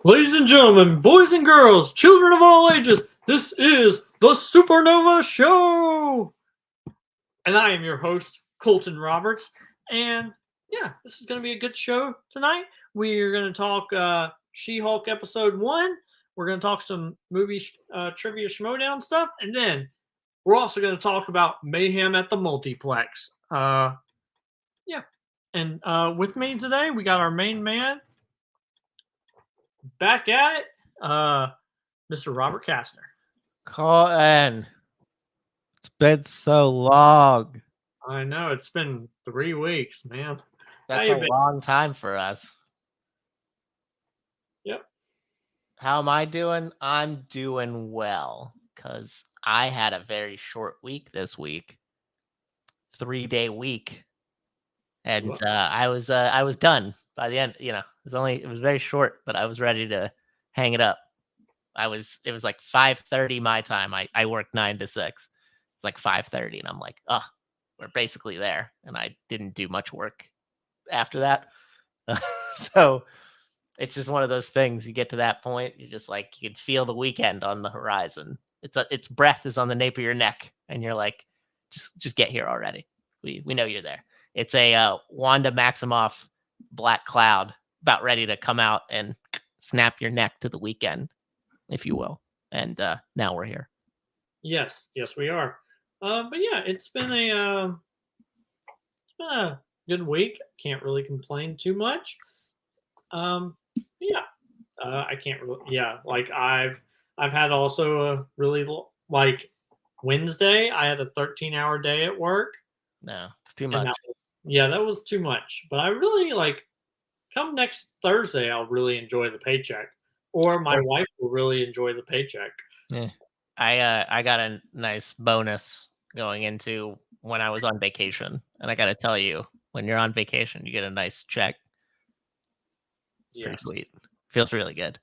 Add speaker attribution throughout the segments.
Speaker 1: Ladies and gentlemen, boys and girls, children of all ages, this is the Supernova Show! And I am your host, Colton Roberts. And yeah, this is going to be a good show tonight. We're going to talk She-Hulk Episode 1. We're going to talk some movie trivia schmodown stuff. And then we're also going to talk about Mayhem at the Multiplex. Yeah. And with me today, we got our main man, back at it, Mr. Robert Kastner.
Speaker 2: Colton, it's been so long.
Speaker 1: I know, it's been 3 weeks, man.
Speaker 2: That's a long time for us.
Speaker 1: Yep.
Speaker 2: How am I doing? I'm doing well because I had a very short week this week, 3-day week, and I was done by the end. It was very short, but I was ready to hang it up. It was like 5:30 my time. I worked 9 to 6. It's like 5:30, and I'm like, oh, we're basically there. And I didn't do much work after that. So it's just one of those things. You get to that point, you're just like, you can feel the weekend on the horizon. Its breath is on the nape of your neck, and you're like, just get here already. We know you're there. It's a Wanda Maximoff black cloud about ready to come out and snap your neck to the weekend, if you will. And now we're here.
Speaker 1: Yes, we are. But yeah, it's been a good week. Can't really complain too much. I can't really. Yeah, like I've had also a really like Wednesday. I had a 13-hour day at work.
Speaker 2: No, it's too much.
Speaker 1: That was too much. But I really like. Come next Thursday, I'll really enjoy the paycheck, or my wife will really enjoy the paycheck.
Speaker 2: Yeah, I got a nice bonus going into when I was on vacation, and I got to tell you, when you're on vacation, you get a nice check. It's pretty sweet. Feels really good.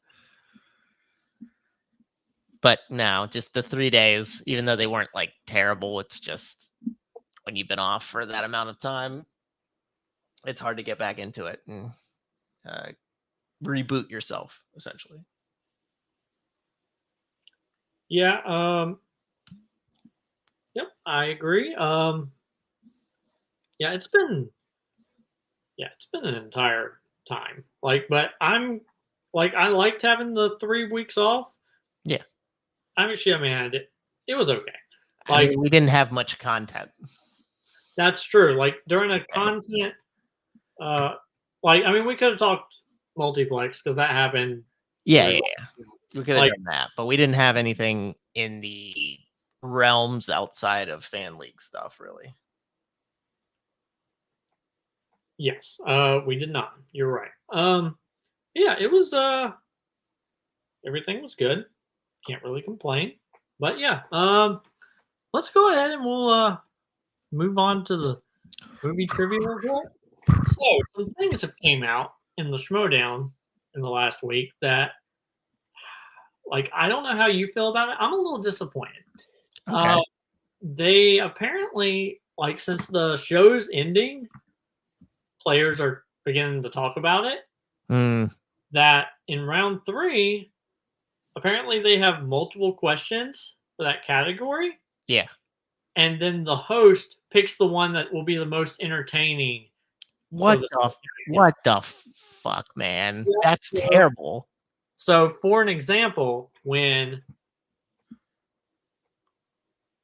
Speaker 2: But no, just the 3 days, even though they weren't like terrible, it's just when you've been off for that amount of time, it's hard to get back into it and reboot yourself, essentially.
Speaker 1: Yeah. Yep, I agree. It's been an entire time. But I liked having the 3 weeks off.
Speaker 2: Yeah.
Speaker 1: It was okay.
Speaker 2: We didn't have much content.
Speaker 1: That's true. Like during a content, we could have talked Multiplex because that happened.
Speaker 2: Yeah. We could have done that, but we didn't have anything in the realms outside of fan league stuff, really.
Speaker 1: Yes, we did not. You're right. It was everything was good. Can't really complain. But yeah, let's go ahead and we'll move on to the movie trivia report. So some things have came out in the Schmodown in the last week that I don't know how you feel about it. I'm a little disappointed.
Speaker 2: Okay.
Speaker 1: They apparently, since the show's ending, players are beginning to talk about it. That in round 3, apparently they have multiple questions for that category.
Speaker 2: Yeah.
Speaker 1: And then the host picks the one that will be the most entertaining.
Speaker 2: What the fuck, man? Yeah, that's terrible.
Speaker 1: So, for an example, when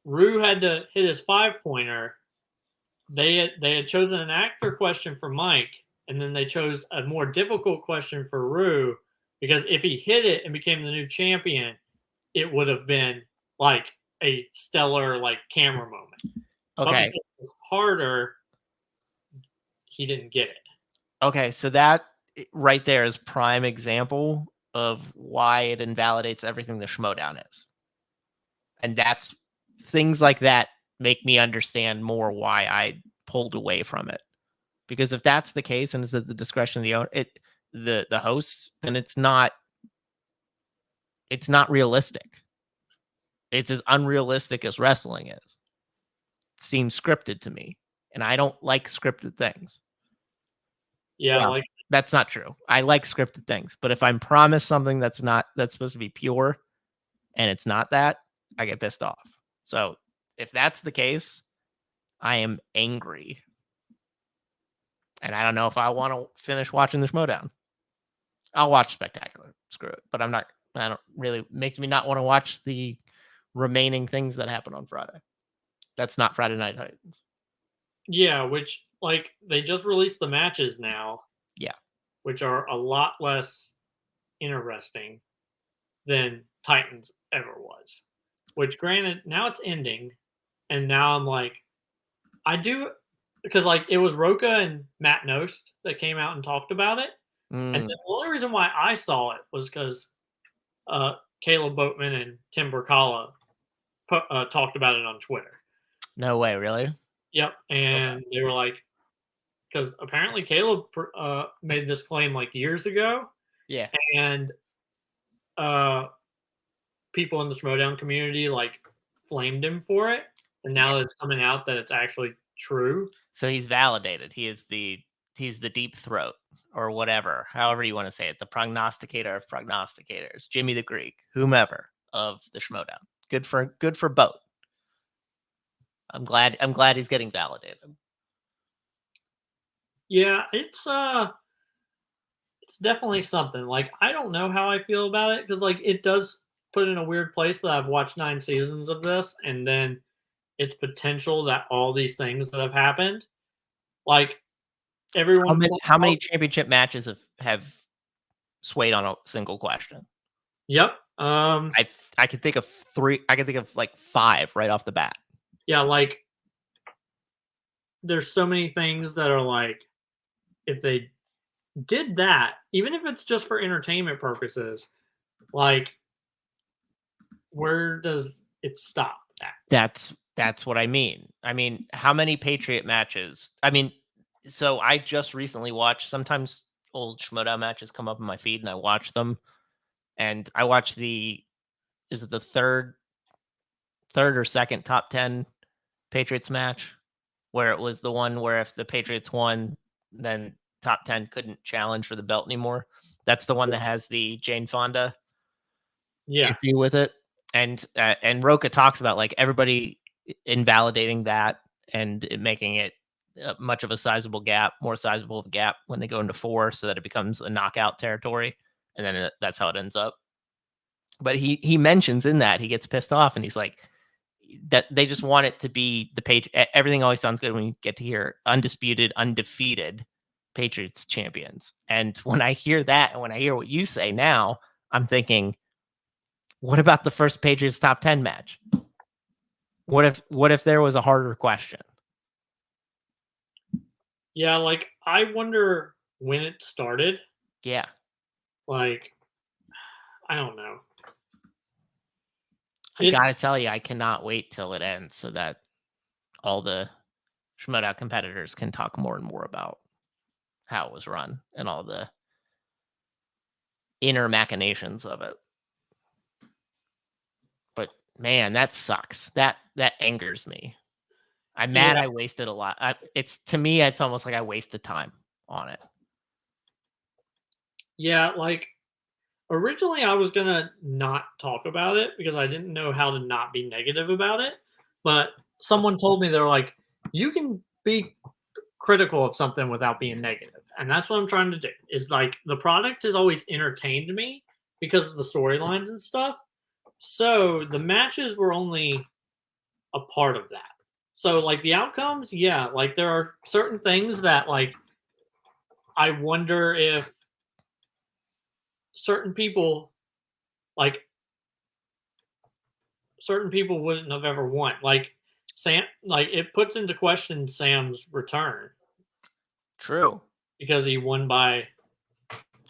Speaker 1: Rue had to hit his 5-pointer, they had chosen an actor question for Mike, and then they chose a more difficult question for Rue, because if he hit it and became the new champion, it would have been like a stellar camera moment.
Speaker 2: Okay.
Speaker 1: But because it was harder, he didn't get it.
Speaker 2: Okay, so that right there is prime example of why it invalidates everything the Schmodown is. And that's things like that make me understand more why I pulled away from it. Because if that's the case and it's at the discretion of the owner, the hosts, then it's not realistic. It's as unrealistic as wrestling is. It seems scripted to me, and I don't like scripted things.
Speaker 1: Yeah,
Speaker 2: That's not true. I like scripted things, but if I'm promised something that's supposed to be pure and it's not that, I get pissed off. So if that's the case, I am angry. And I don't know if I want to finish watching the Schmodown. I'll watch Spectacular. Screw it. But I don't really, makes me not want to watch the remaining things that happen on Friday. That's not Friday Night Titans.
Speaker 1: Yeah, which, like, they just released the matches now.
Speaker 2: Yeah.
Speaker 1: Which are a lot less interesting than Titans ever was. Which, granted, now it's ending, and now I'm like, because, like, it was Roca and Matt Nost that came out and talked about it. And then the only reason why I saw it was because Caleb Boatman and Tim Berkala talked about it on Twitter.
Speaker 2: No way, really?
Speaker 1: Yep, and they were like, because apparently Caleb made this claim like years ago.
Speaker 2: Yeah.
Speaker 1: And people in the Schmodown community like flamed him for it. And now it's coming out that it's actually true.
Speaker 2: So he's validated. He's the deep throat or whatever, however you want to say it, the prognosticator of prognosticators, Jimmy the Greek, whomever of the Schmodown. Good for Boat. I'm glad he's getting validated.
Speaker 1: Yeah, it's definitely something. Like, I don't know how I feel about it because like it does put in a weird place that I've watched 9 seasons of this, and then it's potential that all these things that have happened, like everyone.
Speaker 2: How many championship matches have swayed on a single question?
Speaker 1: Yep.
Speaker 2: I could think of 3. I could think of like 5 right off the bat.
Speaker 1: Yeah, like there's so many things that are like, if they did that, even if it's just for entertainment purposes, like where does it stop at?
Speaker 2: That's what I mean. I mean, how many Patriot matches? I mean, so I just recently watched, sometimes old Schmodown matches come up in my feed and I watch them. And I watched is it the third or second top 10 Patriots match, where it was the one where if the Patriots won, then top 10 couldn't challenge for the belt anymore. That's the one that has the Jane Fonda issue with it. And Roca talks about like everybody invalidating that and it making it much of a sizable gap, more sizable of a gap when they go into 4, so that it becomes a knockout territory. And then that's how it ends up. But he mentions in that he gets pissed off and he's like, that they just want it to be the page. Everything always sounds good when you get to hear undisputed, undefeated Patriots champions. And when I hear that, and when I hear what you say now, I'm thinking, what about the first Patriots top 10 match? What if there was a harder question?
Speaker 1: Yeah, like I wonder when it started.
Speaker 2: Yeah.
Speaker 1: Like, I don't know.
Speaker 2: I gotta tell you, I cannot wait till it ends so that all the Schmodown competitors can talk more and more about how it was run and all the inner machinations of it. But man, that sucks. That angers me. I'm mad I wasted a lot. To me, it's almost like I wasted time on it.
Speaker 1: Yeah, like originally I was gonna not talk about it because I didn't know how to not be negative about it. But someone told me, they're like, you can be critical of something without being negative. And that's what I'm trying to do. Is like the product has always entertained me because of the storylines and stuff. So the matches were only a part of that. So like the outcomes, yeah, like there are certain things that like I wonder if certain people wouldn't have ever won. Like Sam, like it puts into question Sam's return.
Speaker 2: True.
Speaker 1: Because he won by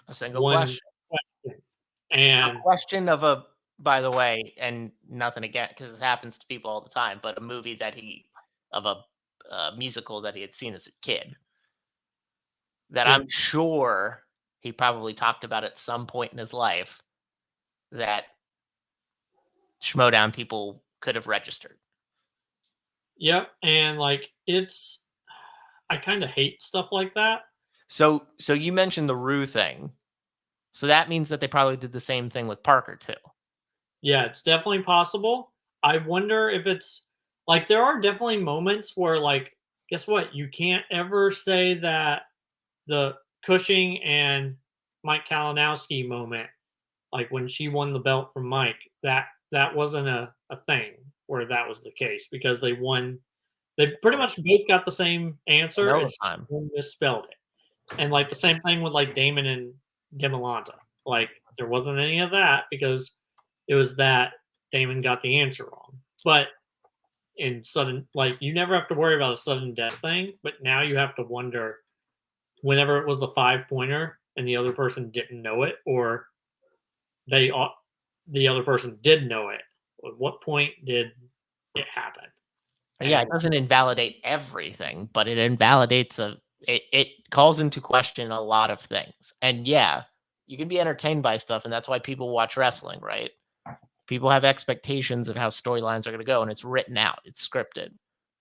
Speaker 2: a single question.
Speaker 1: And
Speaker 2: a question of by the way, and nothing again, because it happens to people all the time, but a movie of a musical that he had seen as a kid that I'm sure he probably talked about at some point in his life that Schmodown people could have registered.
Speaker 1: Yep. And like I kind of hate stuff like that.
Speaker 2: So you mentioned the Rue thing. So that means that they probably did the same thing with Parker too.
Speaker 1: Yeah, it's definitely possible. I wonder if it's like there are definitely moments where like guess what? You can't ever say that the Cushing and Mike Kalinowski moment, like when she won the belt from Mike, that wasn't a thing where that was the case because they pretty much both got the same answer.
Speaker 2: All the
Speaker 1: It's
Speaker 2: time.
Speaker 1: one misspelled it. And like the same thing with like Damon and Demolanta. Like there wasn't any of that because it was that Damon got the answer wrong. But in sudden, like you never have to worry about a sudden death thing, but now you have to wonder whenever it was the 5 pointer and the other person didn't know it, or they the other person did know it. At what point did it happen?
Speaker 2: Yeah, it
Speaker 1: And
Speaker 2: doesn't invalidate everything, but it invalidates it calls into question a lot of things. And yeah, you can be entertained by stuff, and that's why people watch wrestling, right? People have expectations of how storylines are going to go, and it's written out, it's scripted.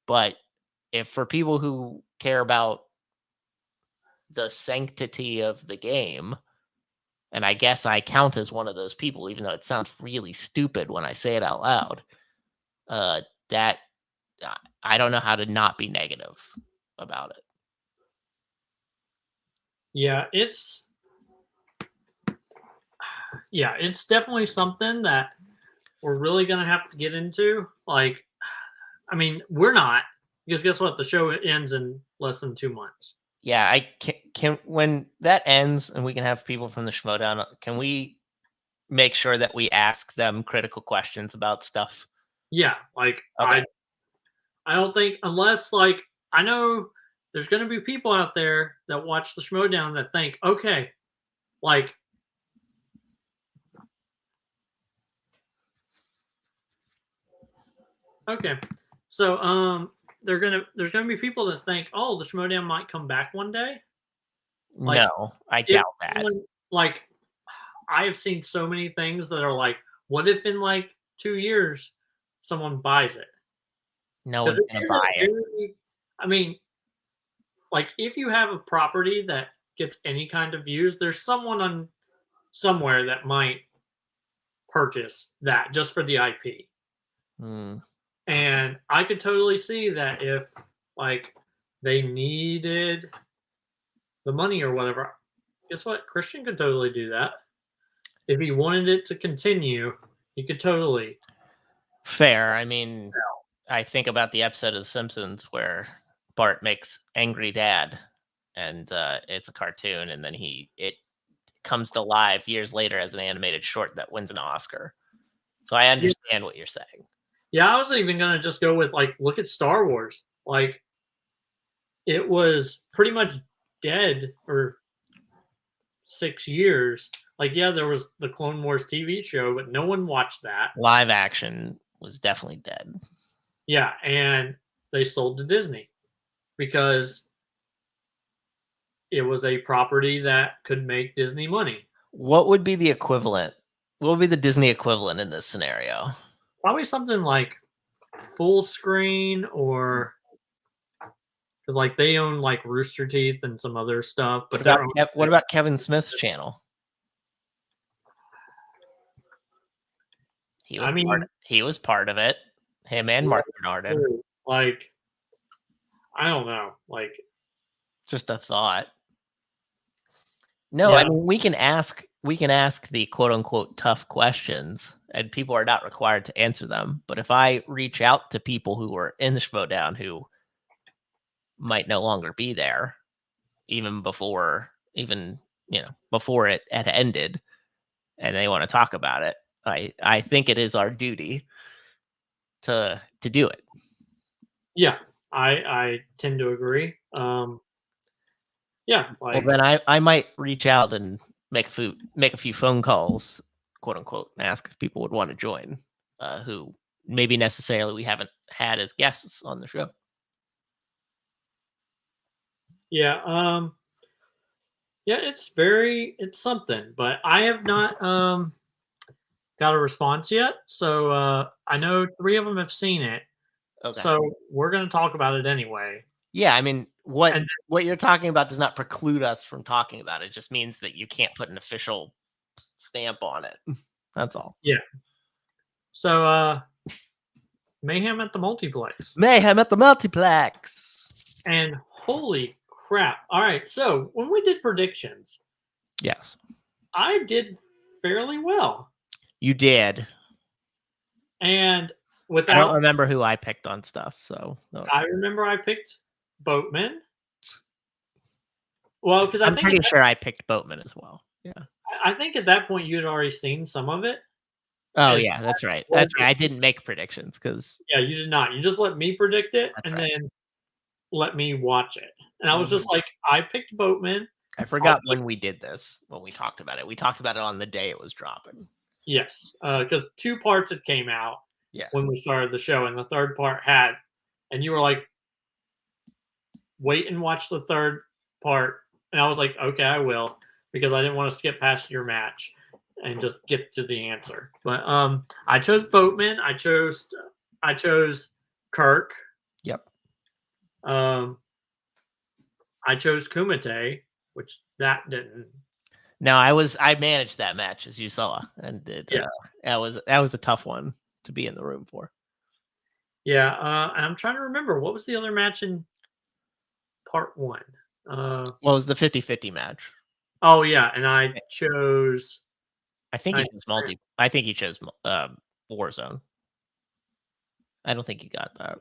Speaker 2: But if for people who care about the sanctity of the game, and I guess I count as one of those people, even though it sounds really stupid when I say it out loud, that I don't know how to not be negative about it.
Speaker 1: yeah, it's definitely something that we're really gonna have to get into. Like, I mean, we're not because guess what? The show ends in less than 2 months.
Speaker 2: Yeah, I can when that ends and we can have people from the Schmodown, can we make sure that we ask them critical questions about stuff?
Speaker 1: Yeah, like
Speaker 2: Okay.
Speaker 1: I don't think unless like I know there's gonna be people out there that watch the Schmodown that think, okay, like okay, so there's gonna be people that think, oh, the Schmodown might come back one day. Like
Speaker 2: No, I
Speaker 1: if
Speaker 2: doubt that.
Speaker 1: someone like I have seen so many things that are like, what if in like 2 years someone buys it?
Speaker 2: No
Speaker 1: Because
Speaker 2: one's
Speaker 1: it
Speaker 2: gonna
Speaker 1: is
Speaker 2: buy
Speaker 1: a
Speaker 2: it.
Speaker 1: very, I mean, like if you have a property that gets any kind of views, there's someone on somewhere that might purchase that just for the IP.
Speaker 2: Hmm.
Speaker 1: And I could totally see that if like they needed the money or whatever, guess what? Christian could totally do that. If he wanted it to continue, he could totally.
Speaker 2: Fair. I mean, I think about the episode of The Simpsons where Bart makes angry dad, and it's a cartoon, and then it comes to life years later as an animated short that wins an Oscar. So I
Speaker 1: Yeah,
Speaker 2: understand what you're saying.
Speaker 1: yeah, I was even gonna just go with like look at Star Wars. Like it was pretty much dead for 6 years. Like, yeah, there was the Clone Wars TV show, but no one watched that.
Speaker 2: Live action was definitely dead.
Speaker 1: Yeah, and they sold to Disney because it was a property that could make Disney money.
Speaker 2: What would be the equivalent? What would be the Disney equivalent in this scenario?
Speaker 1: Probably something like full screen or because like they own like Rooster Teeth and some other stuff, but
Speaker 2: What about Kevin Smith's channel?
Speaker 1: I mean,
Speaker 2: He was part of it. Him and
Speaker 1: yeah,
Speaker 2: Mark
Speaker 1: that's
Speaker 2: Bernardin.
Speaker 1: true. Like, I don't know. Like,
Speaker 2: Just a thought. No, I
Speaker 1: yeah,
Speaker 2: mean we can ask the quote unquote tough questions, and people are not required to answer them. But if I reach out to people who were in the Schmodown who might no longer be there, even before before it had ended, and they want to talk about it, I think it is our duty to do it.
Speaker 1: yeah, I tend to agree. Yeah,
Speaker 2: Well,
Speaker 1: like,
Speaker 2: then I might reach out and make a few phone calls, quote unquote, and ask if people would want to join, who maybe necessarily we haven't had as guests on the show.
Speaker 1: yeah, yeah, it's something, but I have not got a response yet. So I know three of them have seen it.
Speaker 2: Okay.
Speaker 1: So we're gonna talk about it anyway.
Speaker 2: Yeah, I mean, what
Speaker 1: And
Speaker 2: what you're talking about does not preclude us from talking about it. It just means that you can't put an official stamp on it. That's all.
Speaker 1: yeah. So Mayhem at the Multiplex.
Speaker 2: Mayhem at the Multiplex.
Speaker 1: And holy crap. All right. So when we did predictions,
Speaker 2: Yes,
Speaker 1: I did fairly well.
Speaker 2: you did.
Speaker 1: And
Speaker 2: I don't
Speaker 1: without,
Speaker 2: remember who I picked on stuff. So
Speaker 1: I remember I picked Boatman. Well, because
Speaker 2: I'm pretty sure I picked Boatman as well. Yeah.
Speaker 1: I think at that point you had already seen some of it.
Speaker 2: Oh
Speaker 1: As
Speaker 2: yeah, that's right.
Speaker 1: was
Speaker 2: That's
Speaker 1: it-
Speaker 2: right. I didn't make predictions because
Speaker 1: Yeah, you did not. You just let me predict it
Speaker 2: That's
Speaker 1: and
Speaker 2: right.
Speaker 1: then let me watch it. And I was
Speaker 2: Mhm.
Speaker 1: just like, I picked Boatman.
Speaker 2: I forgot when we did this, when we talked about it. We talked about it on the day it was dropping.
Speaker 1: Yes, because 2 parts had came out
Speaker 2: Yeah.
Speaker 1: when we started the show, and the 3rd part had, and you were like, wait and watch the 3rd part. And I was like, okay, I will, because I didn't want to skip past your match and just get to the answer. But I chose Boatman. I chose Kirk.
Speaker 2: Yep.
Speaker 1: I chose Kumite, which that didn't.
Speaker 2: No, I managed that match as you saw, and
Speaker 1: Yes.
Speaker 2: that was a tough one to be in the room for.
Speaker 1: Yeah, and I'm trying to remember what was the other match in part 1.
Speaker 2: Well, it was the 50-50 match.
Speaker 1: Oh yeah, and I chose.
Speaker 2: I think he
Speaker 1: Nice.
Speaker 2: chose I think he chose Warzone. I don't think you got that.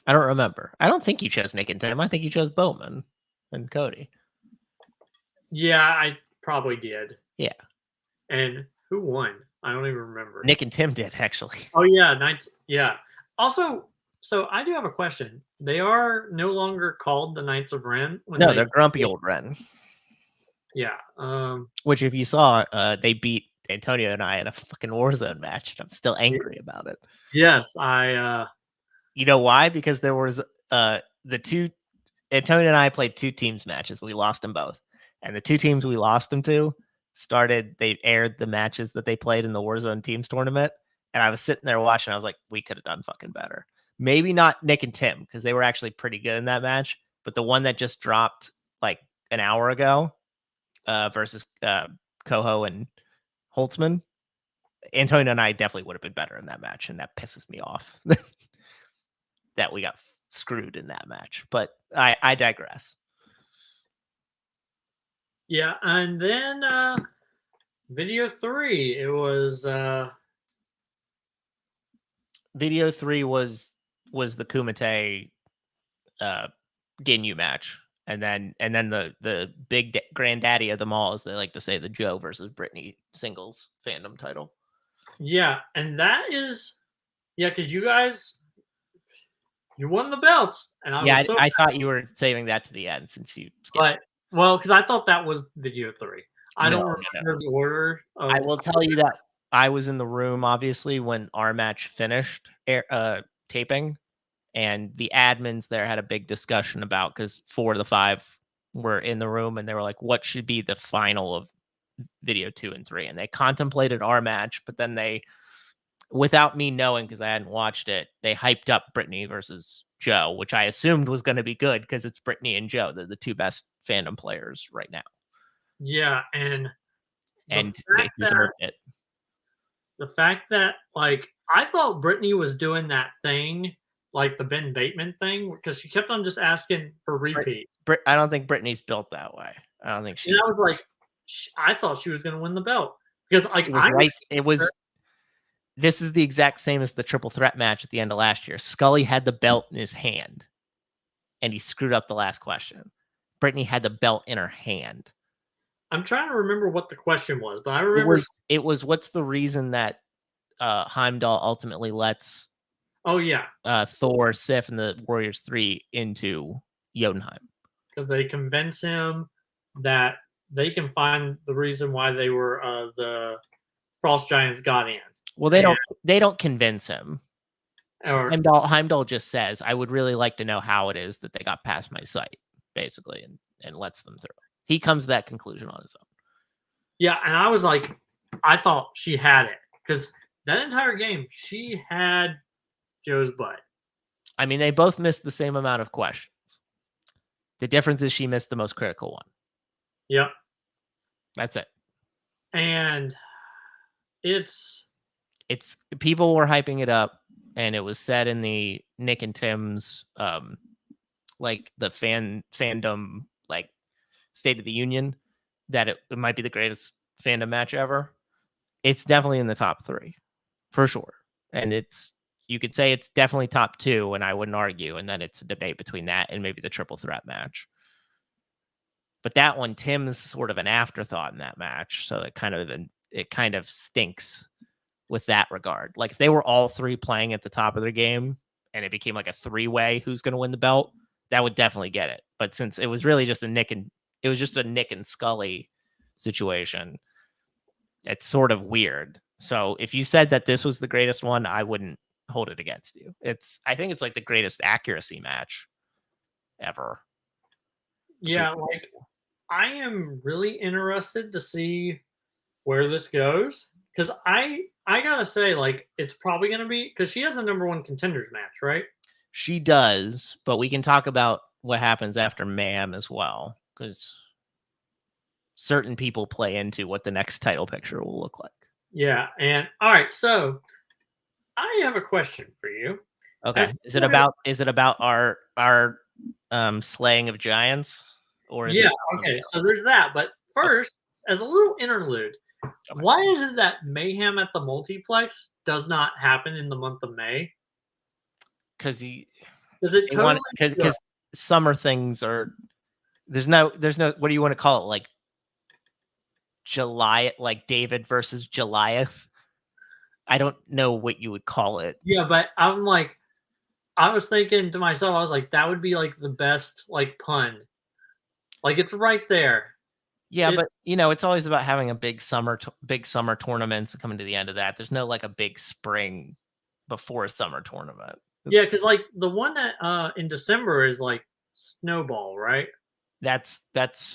Speaker 2: I don't remember. I don't think you chose Nick and Tim. I think you chose Bowman and Cody.
Speaker 1: Yeah, I probably did.
Speaker 2: Yeah.
Speaker 1: And who won? I don't even remember.
Speaker 2: Nick and Tim did actually.
Speaker 1: Oh yeah, Knights. Yeah. Also, so I do have a question. They are no longer called the Knights of Ren.
Speaker 2: No, they're Grumpy Old Ren.
Speaker 1: Yeah.
Speaker 2: Which, if you saw, they beat Antonio and I in a fucking Warzone match. And I'm still angry about it.
Speaker 1: Yes,
Speaker 2: You know why? Because there was the two. Antonio and I played 2 teams matches. We lost them both, and the 2 teams we lost them to they aired the matches that they played in the Warzone teams tournament, and I was sitting there watching. I was like, we could have done fucking better. Maybe not Nick and Tim, because they were actually pretty good in that match, but the one that just dropped like an hour ago versus Coho and Holtzman, Antonio and I definitely would have been better in that match, and that pisses me off that we got screwed in that match. But I digress.
Speaker 1: yeah, and then video 3, it was
Speaker 2: Video 3 was the Kumite Ginyu match. And then the big granddaddy of them all, as they like to say, the Joe versus Brittany singles fandom title.
Speaker 1: yeah, and that is because you guys won the belts, and
Speaker 2: I thought you were saving that to the end since you skipped.
Speaker 1: But because I thought that was video 3. I
Speaker 2: No,
Speaker 1: don't
Speaker 2: no,
Speaker 1: remember the order.
Speaker 2: I will tell you that I was in the room, obviously, when our match finished taping, and the admins there had a big discussion about, because 4 of the 5 were in the room, and they were like, what should be the final of video 2 and 3? And they contemplated our match, but then they, without me knowing, because I hadn't watched it, they hyped up Brittany versus Joe, which I assumed was going to be good because it's Brittany and Joe. They're the 2 best fandom players right now.
Speaker 1: Yeah, and
Speaker 2: They deserved it.
Speaker 1: The fact that, like, I thought Brittany was doing that thing, like the Ben Bateman thing, because she kept on just asking for repeats.
Speaker 2: I don't think Brittany's built that way. I don't think she.
Speaker 1: And I was like, I thought she was going to win the belt because, like,
Speaker 2: This is the exact same as the triple threat match at the end of last year. Scully had the belt in his hand, and he screwed up the last question. Brittany had the belt in her hand.
Speaker 1: I'm trying to remember what the question was, but I remember
Speaker 2: it was what's the reason that Heimdall ultimately lets Thor, Sif, and the Warriors 3 into Jotunheim?
Speaker 1: Because they convince him that they can find the reason why they were the Frost Giants got in.
Speaker 2: Well, they don't convince him. Heimdall just says, I would really like to know how it is that they got past my sight, basically, and lets them through. He comes to that conclusion on his own.
Speaker 1: Yeah, and I was like, I thought she had it, because that entire game, she had Joe's butt.
Speaker 2: I mean, they both missed the same amount of questions. The difference is she missed the most critical one.
Speaker 1: Yep.
Speaker 2: That's it.
Speaker 1: And it's
Speaker 2: people were hyping it up, and it was said in the Nick and Tim's like the fandom like State of the Union that it might be the greatest fandom match ever. It's definitely in the top 3 for sure. And you could say it's definitely top 2, and I wouldn't argue. And then it's a debate between that and maybe the triple threat match. But that one, Tim's sort of an afterthought in that match. So it kind of stinks with that regard. Like if they were all 3 playing at the top of their game and it became like a 3-way who's going to win the belt, that would definitely get it. But since it was really just a Nick and Scully situation, it's sort of weird. So if you said that this was the greatest one, I wouldn't hold it against you. I think it's like the greatest accuracy match ever.
Speaker 1: Yeah, like I am really interested to see where this goes, because I gotta say, like, it's probably gonna be, because she has a number 1 contenders match, right?
Speaker 2: She does, but we can talk about what happens after Mayhem as well, because certain people play into what the next title picture will look like.
Speaker 1: Yeah, and all right, so I have a question for you.
Speaker 2: Okay, is it about our slaying of giants, or is
Speaker 1: yeah?
Speaker 2: it
Speaker 1: Okay, so there's that. But first, as a little interlude, why is it that Mayhem at the Multiplex does not happen in the month of May?
Speaker 2: Because
Speaker 1: because
Speaker 2: summer things are there's no what do you want to call it, like July, like David versus Goliath? I don't know what you would call it.
Speaker 1: Yeah, but I'm like, I was thinking to myself, I was like, that would be like the best like pun. Like it's right there.
Speaker 2: Yeah, but it's always about having a big summer tournaments coming to the end of that. There's no like a big spring before a summer tournament.
Speaker 1: Yeah, because like the one that in December is like Snowball, right?
Speaker 2: That's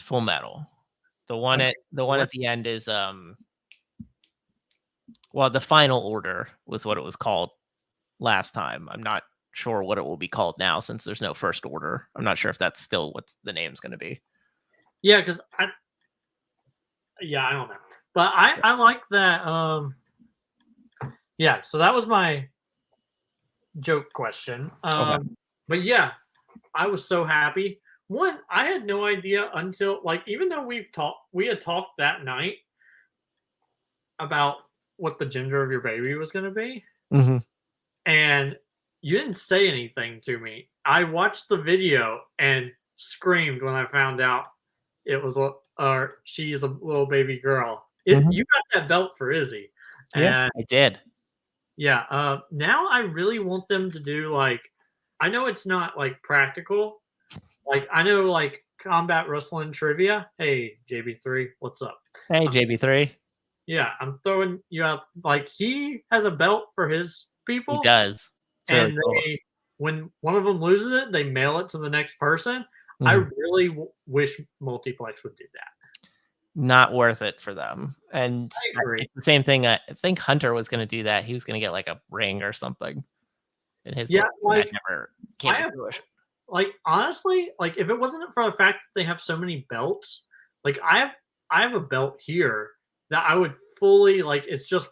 Speaker 2: Full Metal. The one at the end is well, the Final Order was what it was called last time. I'm not sure what it will be called now since there's no First Order. I'm not sure if that's still what the name's going to be.
Speaker 1: Yeah, because I don't know, but I like that. Yeah, so that was my joke question. But yeah, I was so happy. One, I had no idea until like, even though we had talked that night about what the gender of your baby was going to be, and you didn't say anything to me. I watched the video and screamed when I found out it was she's a little baby girl. You got that belt for Izzy.
Speaker 2: Yeah, I did.
Speaker 1: Yeah. Now I really want them to do like, I know it's not like practical. Like I know like Combat Wrestling Trivia. Hey JB3, what's up?
Speaker 2: Hey JB3.
Speaker 1: Yeah, I'm throwing you out. Like he has a belt for his people.
Speaker 2: He does. It's really cool.
Speaker 1: When one of them loses it, they mail it to the next person. I really wish Multiplex would do that.
Speaker 2: Not worth it for them. And
Speaker 1: I agree.
Speaker 2: It's the same thing. I think Hunter was going to do that. He was going to get like a ring or something. And his never came to fruition.
Speaker 1: Like honestly, like if it wasn't for the fact that they have so many belts, like I have a belt here that I would fully like. It just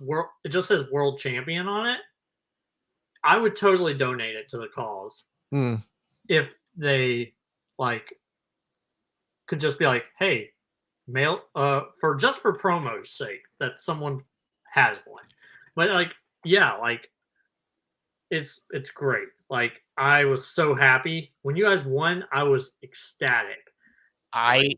Speaker 1: says world champion on it. I would totally donate it to the cause if they like could just be like, hey, mail for promo's sake that someone has one. But like, yeah, like it's great. Like I was so happy when you guys won. I was ecstatic.
Speaker 2: I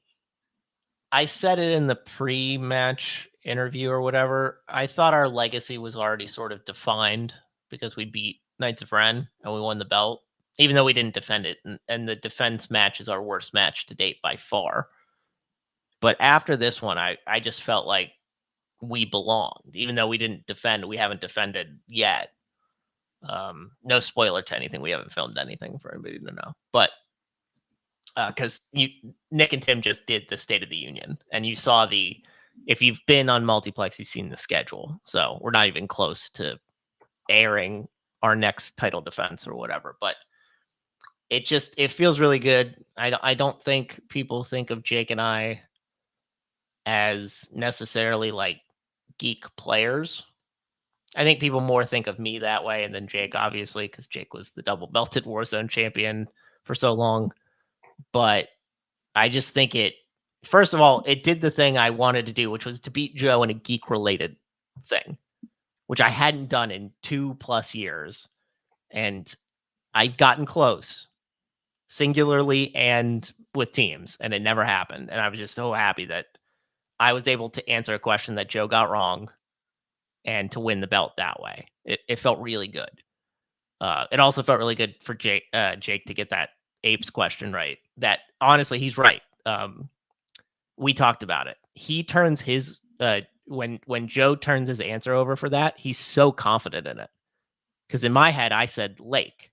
Speaker 2: said it in the pre-match interview or whatever. I thought our legacy was already sort of defined because we beat Knights of Ren and we won the belt, even though we didn't defend it. And the defense match is our worst match to date by far. But after this one, I just felt like we belonged, even though we didn't defend. We haven't defended yet. No spoiler to anything. We haven't filmed anything for anybody to know. But because Nick and Tim just did the State of the Union, and you saw if you've been on Multiplex, you've seen the schedule. So we're not even close to airing our next title defense or whatever. But it feels really good. I don't think people think of Jake and I as necessarily like geek players. I think people more think of me that way, and then Jake, obviously, because Jake was the double belted Warzone champion for so long. But I just think first of all, it did the thing I wanted to do, which was to beat Joe in a geek related thing, which I hadn't done in 2+ years. And I've gotten close, singularly and with teams, and it never happened. And I was just so happy that I was able to answer a question that Joe got wrong and to win the belt that way. It felt really good. It also felt really good for Jake to get that apes question right. That honestly, he's right. We talked about it. He turns his when Joe turns his answer over for that, he's so confident in it. Because in my head, I said lake,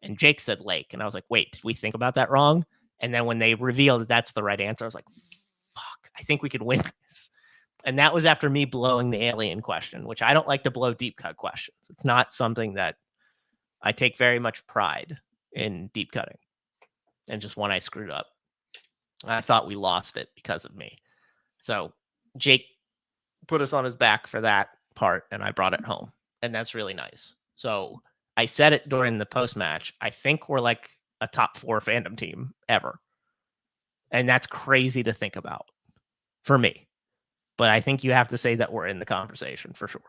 Speaker 2: and Jake said lake, and I was like, wait, did we think about that wrong? And then when they revealed that that's the right answer, I was like, fuck, I think we could win this. And that was after me blowing the alien question, which I don't like to blow deep cut questions. It's not something that I take very much pride in deep cutting. And just one I screwed up. I thought we lost it because of me. So Jake put us on his back for that part, and I brought it home. And that's really nice. So I said it during the post match. I think we're like a top 4 fandom team ever. And that's crazy to think about for me. But I think you have to say that we're in the conversation for sure.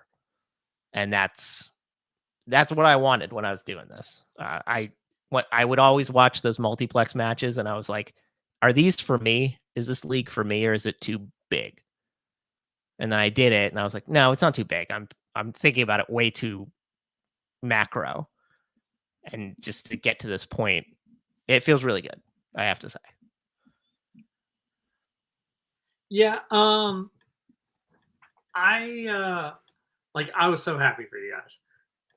Speaker 2: And that's what I wanted when I was doing this. I would always watch those multiplex matches, and I was like, are these for me? Is this league for me, or is it too big? And then I did it, and I was like, no, it's not too big. I'm thinking about it way too macro. And just to get to this point, it feels really good, I have to say.
Speaker 1: Yeah, I was so happy for you guys.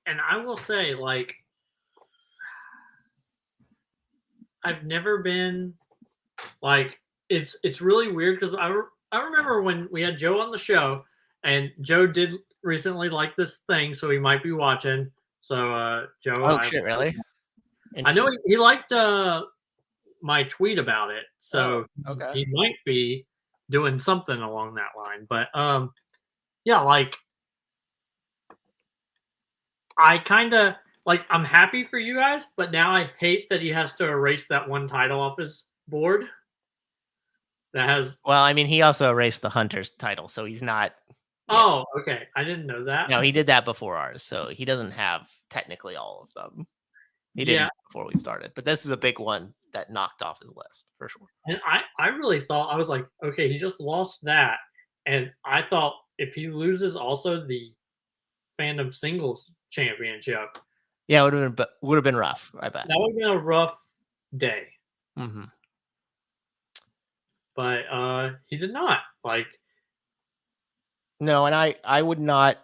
Speaker 1: And I will say, like, I've never been like, it's really weird because I remember when we had Joe on the show, and Joe did recently like this thing, so he might be watching. So Joe,
Speaker 2: Oh shit, really?
Speaker 1: I know he liked my tweet about it, so
Speaker 2: okay.
Speaker 1: he might be doing something along that line. But yeah, like, I kind of like, I'm happy for you guys, but now I hate that he has to erase that one title off his board. That has.
Speaker 2: Well, I mean, he also erased the Hunter's title, so he's not.
Speaker 1: Oh, okay. I didn't know that.
Speaker 2: No, he did that before ours, so he doesn't have technically all of them. He didn't before we started, but this is a big one that knocked off his list for sure.
Speaker 1: And I really thought, I was like, okay, he just lost that, and I thought if he loses also the fandom singles championship,
Speaker 2: yeah, it would have been rough. I bet
Speaker 1: that would have been a rough day.
Speaker 2: Mm-hmm.
Speaker 1: But he did not. Like,
Speaker 2: no, and I would not.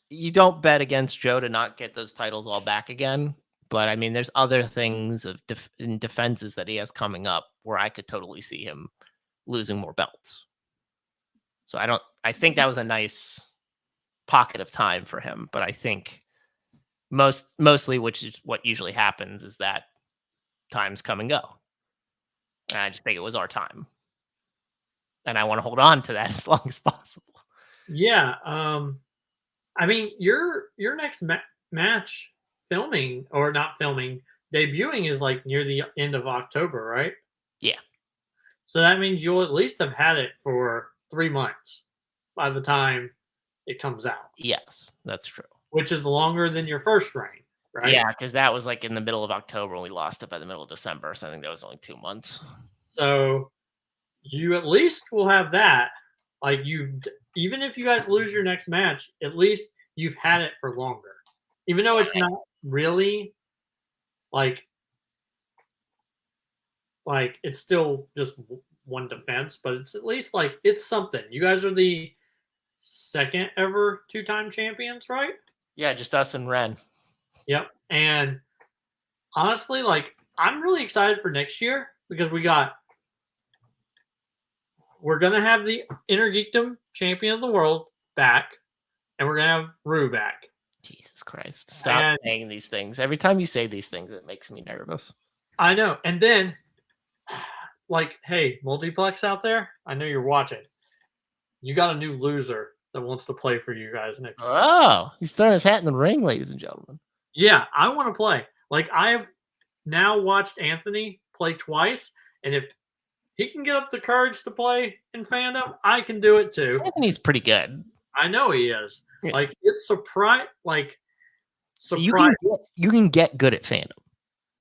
Speaker 2: You don't bet against Joe to not get those titles all back again. But I mean, there's other things of in defenses that he has coming up where I could totally see him losing more belts. So I think that was a nice pocket of time for him. But I think mostly, which is what usually happens, is that times come and go. And I just think it was our time. And I want to hold on to that as long as possible.
Speaker 1: Yeah. I mean, your next match filming, or not filming, debuting is like near the end of October, right?
Speaker 2: Yeah.
Speaker 1: So that means you'll at least have had it for 3 months by the time it comes out.
Speaker 2: Yes, that's true.
Speaker 1: Which is longer than your first reign, right?
Speaker 2: Yeah, because that was like in the middle of October and we lost it by the middle of December. So I think that was only 2 months.
Speaker 1: So you at least will have that. Like, even if you guys lose your next match, at least you've had it for longer. Even though it's not really like it's still just one defense, but it's at least like it's something. You guys are the second ever 2-time champions, right?
Speaker 2: Yeah, just us and Ren.
Speaker 1: Yep. And honestly, like, I'm really excited for next year because we're gonna have the Inner Geekdom champion of the world back, and we're gonna have Rue back.
Speaker 2: Jesus Christ. Stop saying these things. Every time you say these things, it makes me nervous.
Speaker 1: I know. And then, like, hey, Multiplex out there, I know you're watching. You got a new loser that wants to play for you guys next year.
Speaker 2: Oh, he's throwing his hat in the ring, ladies and gentlemen.
Speaker 1: Yeah, I want to play. Like, I have now watched Anthony play twice, and if he can get up the courage to play in fandom, I can do it too.
Speaker 2: Anthony's pretty good.
Speaker 1: I know he is.
Speaker 2: Yeah.
Speaker 1: Like, it's surprise.
Speaker 2: You can get good at fandom.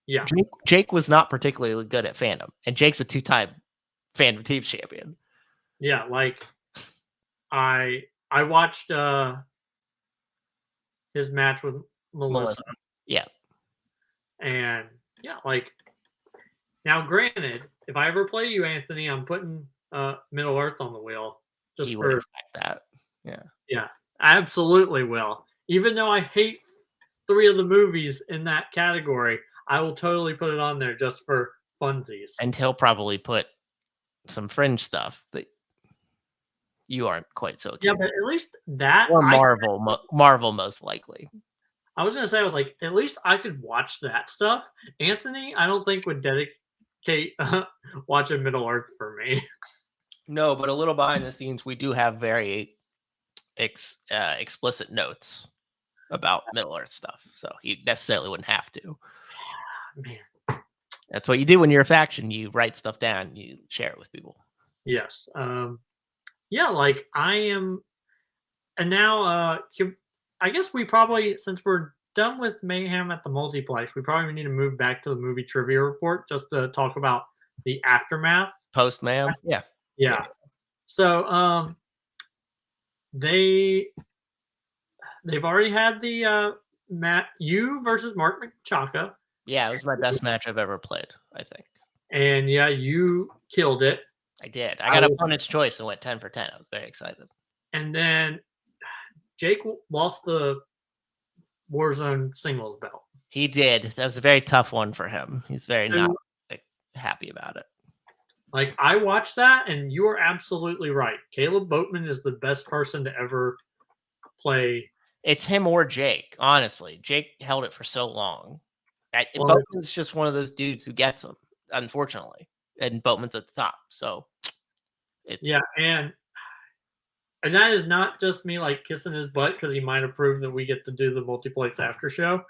Speaker 1: Yeah.
Speaker 2: Jake was not particularly good at fandom, and Jake's a 2-time fandom team champion.
Speaker 1: Yeah, like I watched his match with Melissa.
Speaker 2: Yeah.
Speaker 1: And yeah, like now granted, if I ever play you, Anthony, I'm putting Middle Earth on the wheel. Just
Speaker 2: You
Speaker 1: for
Speaker 2: would expect that. Yeah.
Speaker 1: Yeah, I absolutely will. Even though I hate 3 of the movies in that category, I will totally put it on there just for funsies.
Speaker 2: And he'll probably put some fringe stuff that you aren't quite so keen.
Speaker 1: Yeah, but at least that
Speaker 2: or Marvel most likely.
Speaker 1: I was gonna say, I was like, at least I could watch that stuff. Anthony, I don't think would dedicate watching Middle Earth for me.
Speaker 2: No, but a little behind the scenes, we do have very explicit notes about Middle Earth stuff, so he necessarily wouldn't have to.
Speaker 1: Man,
Speaker 2: that's what you do when you're a faction. You write stuff down, you share it with people.
Speaker 1: Yes. Yeah, like I am, and now I guess we probably, since we're done with Mayhem at the Multiplex, we probably need to move back to the movie trivia report just to talk about the aftermath.
Speaker 2: Post Mayhem? Yeah.
Speaker 1: Yeah. So they've already had the you versus Mark McChaka.
Speaker 2: Yeah, it was my best match I've ever played, I think.
Speaker 1: And yeah, you killed it.
Speaker 2: I did. I got opponent's choice and went 10 for 10. I was very excited.
Speaker 1: And then Jake lost the Warzone singles belt.
Speaker 2: He did. That was a very tough one for him. He's very not happy about it.
Speaker 1: Like, I watched that, and you are absolutely right. Caleb Boatman is the best person to ever play.
Speaker 2: It's him or Jake, honestly. Jake held it for so long. Boatman's just one of those dudes who gets them, unfortunately. And Boatman's at the top. So,
Speaker 1: yeah, and that is not just me, like, kissing his butt because he might have proved that we get to do the Multiplex after show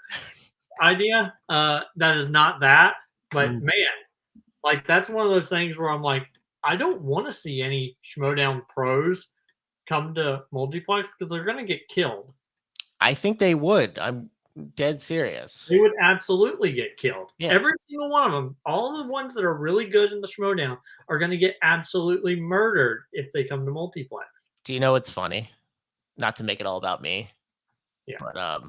Speaker 1: idea. That is not that. But, man, like, that's one of those things where I'm like, I don't want to see any Schmodown pros come to Multiplex because they're going to get killed.
Speaker 2: I think they would. I'm dead serious.
Speaker 1: They would absolutely get killed.
Speaker 2: Yeah.
Speaker 1: Every single one of them, all the ones that are really good in the Schmodown are going to get absolutely murdered if they come to Multiplex.
Speaker 2: Do you know what's funny? Not to make it all about me.
Speaker 1: Yeah.
Speaker 2: But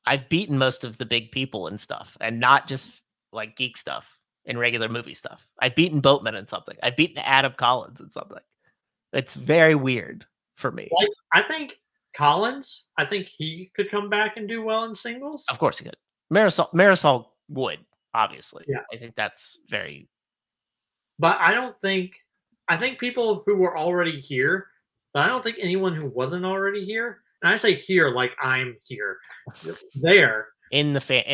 Speaker 2: I've beaten most of the big people and stuff, and not just like geek stuff and regular movie stuff. I've beaten Boatman in something. I've beaten Adam Collins in something. It's very weird for me.
Speaker 1: Like, I think Collins, I think he could come back and do well in singles.
Speaker 2: Of course he could. Marisol would, obviously.
Speaker 1: Yeah.
Speaker 2: I think that's very.
Speaker 1: But I think people who were already here, but I don't think anyone who wasn't already here, and I say here like I'm here, there.
Speaker 2: In the fan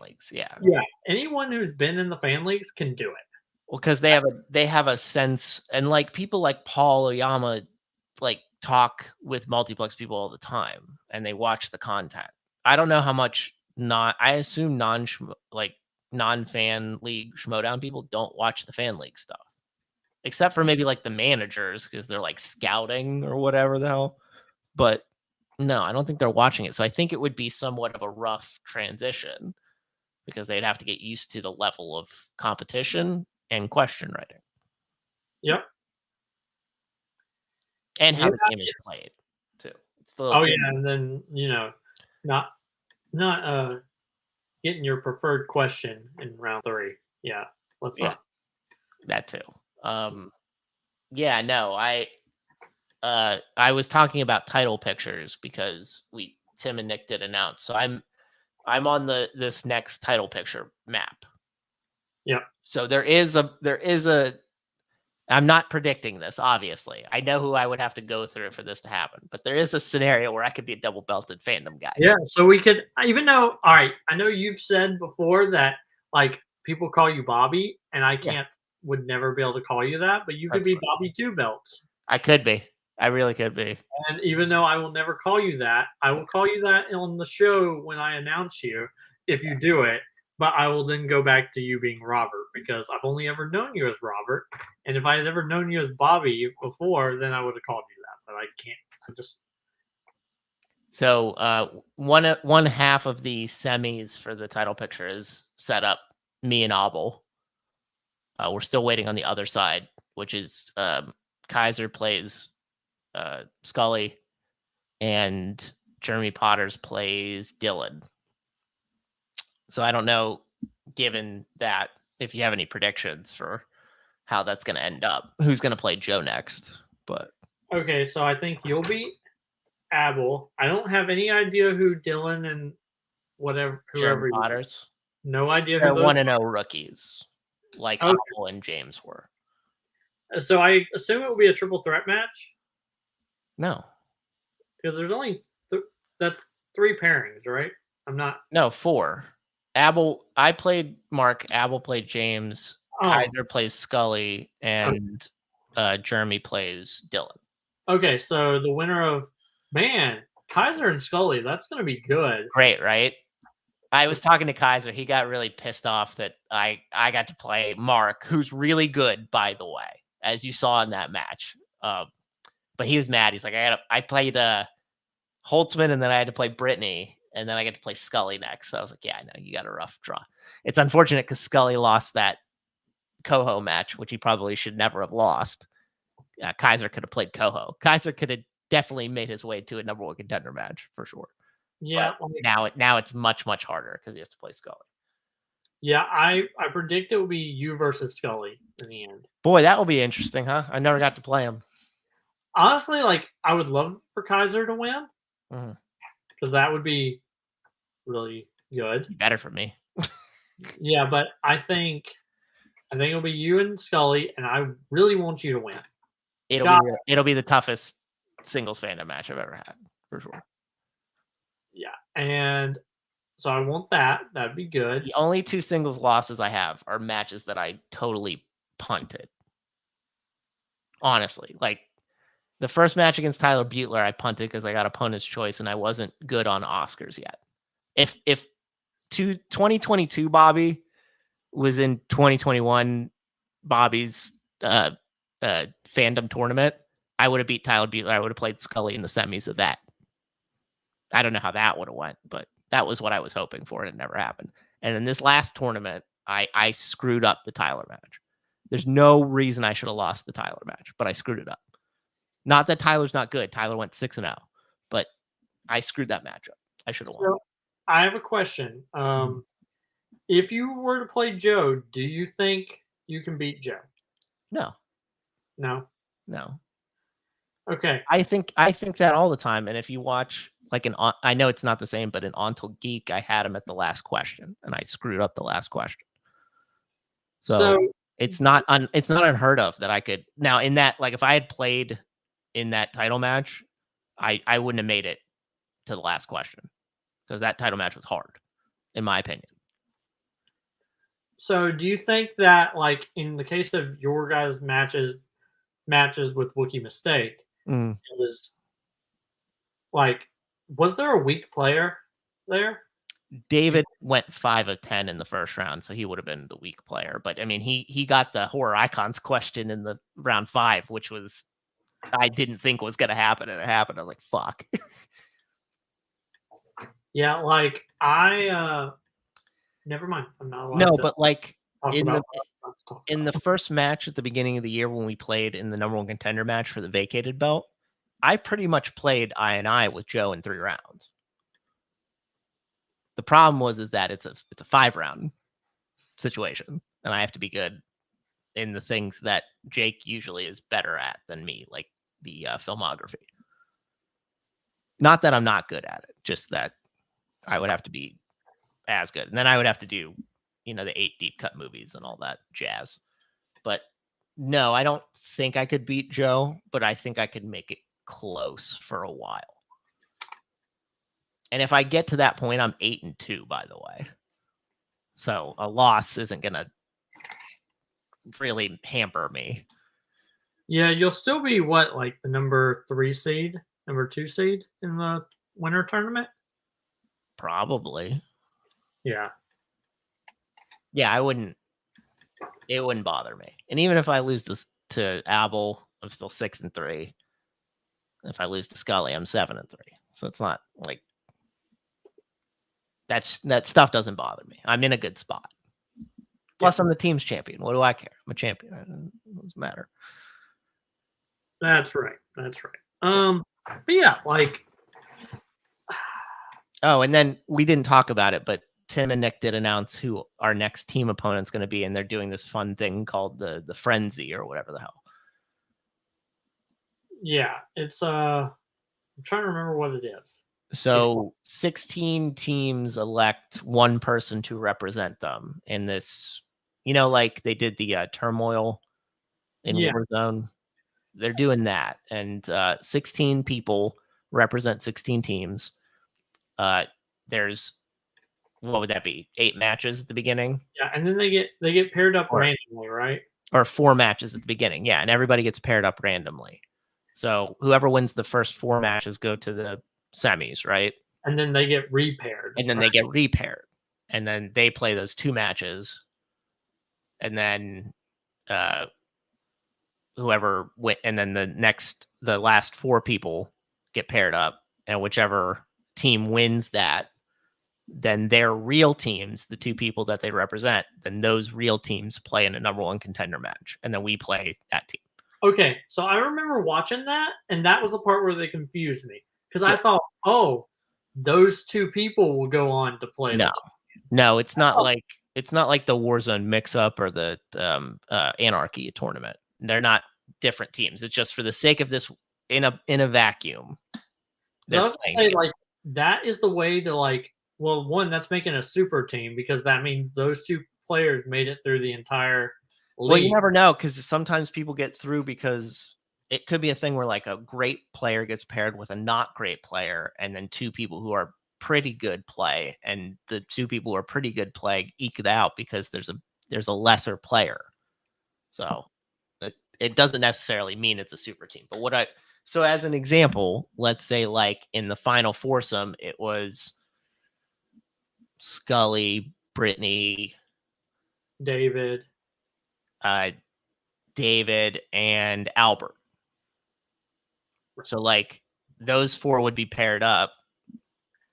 Speaker 2: leagues, yeah.
Speaker 1: Yeah. Anyone who's been in the fan leagues can do it.
Speaker 2: Well, because they have a sense, and like people like Paul Oyama, like talk with Multiplex people all the time, and they watch the content. I don't know how much I assume non-fan league Schmodown people don't watch the fan league stuff, except for maybe like the managers because they're like scouting or whatever the hell. But no, I don't think they're watching it. So I think it would be somewhat of a rough transition because they'd have to get used to the level of competition and question writing.
Speaker 1: Yep.
Speaker 2: And how the game is played too.
Speaker 1: And then not getting your preferred question in round 3. Yeah,
Speaker 2: that too. Yeah, no, I was talking about title pictures because Tim and Nick did announce. So I'm on this next title picture map.
Speaker 1: Yeah.
Speaker 2: So there is a. I'm not predicting this, obviously. I know who I would have to go through for this to happen, but there is a scenario where I could be a double belted fandom guy.
Speaker 1: Yeah, so we could, even though, all right, I know you've said before that like people call you Bobby, and I
Speaker 2: Yeah.
Speaker 1: would never be able to call you that, but you could
Speaker 2: That's
Speaker 1: be
Speaker 2: fine.
Speaker 1: Bobby Two Belts.
Speaker 2: I could be. I really could be.
Speaker 1: And even though I will never call you that, I will call you that on the show when I announce you if you do it. But I will then go back to you being Robert because I've only ever known you as Robert. And if I had ever known you as Bobby before, then I would have called you that. But I can't. I just
Speaker 2: So one half of the semis for the title picture is set up. Me and Abel. We're still waiting on the other side, which is Kaiser plays Scully, and Jeremy Potters plays Dylan. So I don't know, given that, if you have any predictions for how that's going to end up, who's going to play Joe next. But
Speaker 1: okay. So I think you'll beat Abel. I don't have any idea who Dylan and whoever
Speaker 2: Jeremy
Speaker 1: he is.
Speaker 2: Potters,
Speaker 1: No idea
Speaker 2: they're
Speaker 1: who those
Speaker 2: 1-0 rookies, like
Speaker 1: Okay.
Speaker 2: Abel and James were.
Speaker 1: So I assume it will be a triple threat match
Speaker 2: No,
Speaker 1: because there's only that's 3 pairings, right? I'm not.
Speaker 2: no, 4. Abel, I played Mark. Abel played James.
Speaker 1: Oh,
Speaker 2: Kaiser plays Scully, and Jeremy plays Dylan.
Speaker 1: okay. So the winner of Kaiser and Scully. That's going to be good.
Speaker 2: Great, right? I was talking to Kaiser. He got really pissed off that I got to play Mark, who's really good, by the way, as you saw in that match. But he was mad. He's like, I played Holtzman, and then I had to play Brittany, and then I get to play Scully next. So I was like, yeah, I know you got a rough draw. It's unfortunate because Scully lost that Coho match, which he probably should never have lost. Kaiser could have played Coho. Kaiser could have definitely made his way to a number 1 contender match for sure.
Speaker 1: Yeah.
Speaker 2: Now it's much harder because he has to play Scully.
Speaker 1: Yeah. I predict it will be you versus Scully in the end.
Speaker 2: Boy, that will be interesting, huh? I never got to play him.
Speaker 1: Honestly, like I would love for Kaiser to win because that would be really good.
Speaker 2: Better for me.
Speaker 1: Yeah, but I think it'll be you and Scully, and I really want you to win.
Speaker 2: It'll be the toughest singles fandom match I've ever had, for sure.
Speaker 1: Yeah, and so I want that. That'd be good.
Speaker 2: The only 2 singles losses I have are matches that I totally punted. Honestly, like the first match against Tyler Butler, I punted because I got opponent's choice and I wasn't good on Oscars yet. If 2022 Bobby was in 2021 Bobby's fandom tournament, I would have beat Tyler Butler. I would have played Scully in the semis of that. I don't know how that would have went, but that was what I was hoping for, and it never happened. And in this last tournament, I screwed up the Tyler match. There's no reason I should have lost the Tyler match, but I screwed it up. Not that Tyler's not good. Tyler went 6-0, but I screwed that match up. I should have won.
Speaker 1: I have a question. If you were to play Joe, do you think you can beat Joe?
Speaker 2: No.
Speaker 1: Okay.
Speaker 2: I think that all the time. And if you watch like I know it's not the same, but in Ontel Geek, I had him at the last question, and I screwed up the last question. So it's not unheard of that I could now in that, like if I had played in that title match, I wouldn't have made it to the last question because that title match was hard, in my opinion.
Speaker 1: So do you think that, like in the case of your guys' matches with Wookiee Mistake, it was like, was there a weak player there?
Speaker 2: David went 5 of 10 in the first round, so he would have been the weak player. But I mean, he got the horror icons question in the round 5, which was I didn't think was going to happen, and it happened. I was like, fuck.
Speaker 1: Yeah, like I never mind. I'm not allowed
Speaker 2: no,
Speaker 1: to
Speaker 2: but like
Speaker 1: talk
Speaker 2: in the first match at the beginning of the year when we played in the number 1 contender match for the vacated belt, I pretty much played I with Joe in 3 rounds. The problem is that it's a 5-round situation, and I have to be good in the things that Jake usually is better at than me, like the filmography. Not that I'm not good at it, just that I would have to be as good. And then I would have to do, the 8 deep cut movies and all that jazz. But no, I don't think I could beat Joe, but I think I could make it close for a while. And if I get to that point, I'm 8-2, by the way. So a loss isn't going to really hamper me.
Speaker 1: Yeah, you'll still be what, like the number 3 seed, number 2 seed in the winter tournament?
Speaker 2: Probably.
Speaker 1: Yeah.
Speaker 2: Yeah, it wouldn't bother me. And even if I lose this to Abel, I'm still 6-3. If I lose to Scully, I'm 7-3. So it's not like that stuff doesn't bother me. I'm in a good spot. Plus, I'm the team's champion. What do I care? I'm a champion. It doesn't matter.
Speaker 1: That's right. That's right. But yeah, like.
Speaker 2: Oh, and then we didn't talk about it, but Tim and Nick did announce who our next team opponent's going to be, and they're doing this fun thing called the Frenzy or whatever the hell.
Speaker 1: Yeah, it's I'm trying to remember what it is.
Speaker 2: So 16 teams elect one person to represent them in this, like they did the turmoil in Warzone. They're doing that. And 16 people represent 16 teams. There's, what would that be? 8 matches at the beginning?
Speaker 1: Yeah, and then they get paired up randomly, right?
Speaker 2: Or 4 matches at the beginning. Yeah, and everybody gets paired up randomly. So whoever wins the first 4 matches go to the semis, right?
Speaker 1: And then they get repaired.
Speaker 2: And then they get repaired. And then they play those 2 matches. And then whoever went, and then the last 4 people get paired up. And whichever team wins that, then their real teams, the 2 people that they represent, then those real teams play in a number 1 contender match. And then we play that team.
Speaker 1: Okay, so I remember watching that, and that was the part where they confused me. Because I thought, oh, those 2 people will go on to play.
Speaker 2: No, it's not like the Warzone mix-up or the Anarchy tournament. They're not different teams. It's just for the sake of this in a vacuum.
Speaker 1: So I was gonna say, like, that is the way to, like, well, one, that's making a super team because that means those 2 players made it through the entire league.
Speaker 2: Well, you never know, because sometimes people get through because it could be a thing where like a great player gets paired with a not great player, and then 2 people who are pretty good play, and the 2 people who are pretty good play eke it out because there's a lesser player. So it doesn't necessarily mean it's a super team. But so as an example, let's say like in the final foursome, it was Scully, Brittany,
Speaker 1: David,
Speaker 2: and Albert. So like those 4 would be paired up.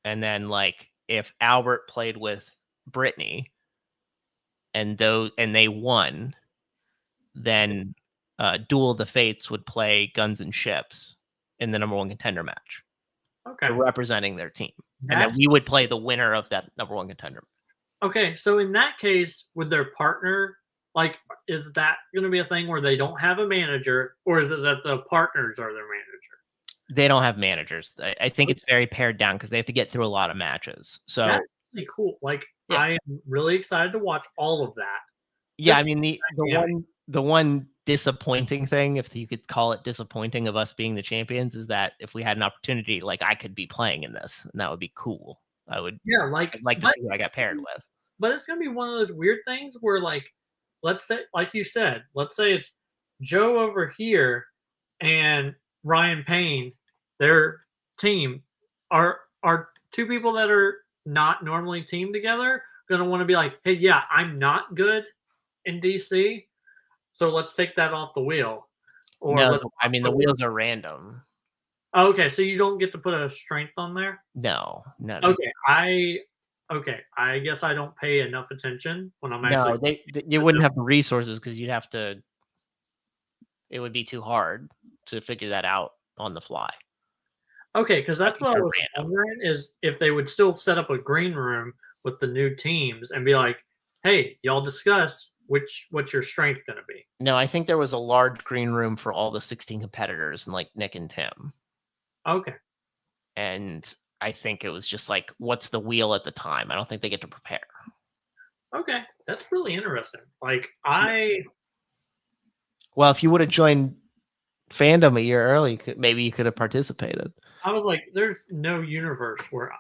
Speaker 2: And then like if Albert played with Brittany and they won, then Duel of the Fates would play Guns and Ships in the number 1 contender match.
Speaker 1: Okay.
Speaker 2: So representing their team. And then we would play the winner of that number 1 contender.
Speaker 1: Okay, so in that case, with their partner, like, is that going to be a thing where they don't have a manager, or is it that the partners are their manager?
Speaker 2: They don't have managers. I think it's very pared down because they have to get through a lot of matches. So
Speaker 1: that's really cool. Like, I am really excited to watch all of that.
Speaker 2: Yeah, I mean the one disappointing thing, if you could call it disappointing, of us being the champions is that if we had an opportunity, like I could be playing in this, and that would be cool. I'd like to see who I got paired with.
Speaker 1: But it's gonna be one of those weird things where, like, let's say, like you said, let's say it's Joe over here and Ryan Payne, their team are 2 people that are not normally teamed together gonna want to be like, hey, yeah, I'm not good in DC, so let's take that off the wheel. Or
Speaker 2: no, I mean the wheels are random.
Speaker 1: Oh, okay, so you don't get to put a strength on there?
Speaker 2: No.
Speaker 1: Okay, I guess I don't pay enough attention when I'm actually.
Speaker 2: No, you wouldn't have the resources because you'd have to. It would be too hard to figure that out on the fly.
Speaker 1: Okay, because that's what I was wondering, is if they would still set up a green room with the new teams and be like, hey, y'all discuss what's your strength going to be.
Speaker 2: No, I think there was a large green room for all the 16 competitors and like Nick and Tim.
Speaker 1: Okay.
Speaker 2: And I think it was just like, what's the wheel at the time? I don't think they get to prepare.
Speaker 1: Okay, that's really interesting. Like,
Speaker 2: well, if you would have joined Fandom a year early, maybe you could have participated.
Speaker 1: I was like, there's no universe where,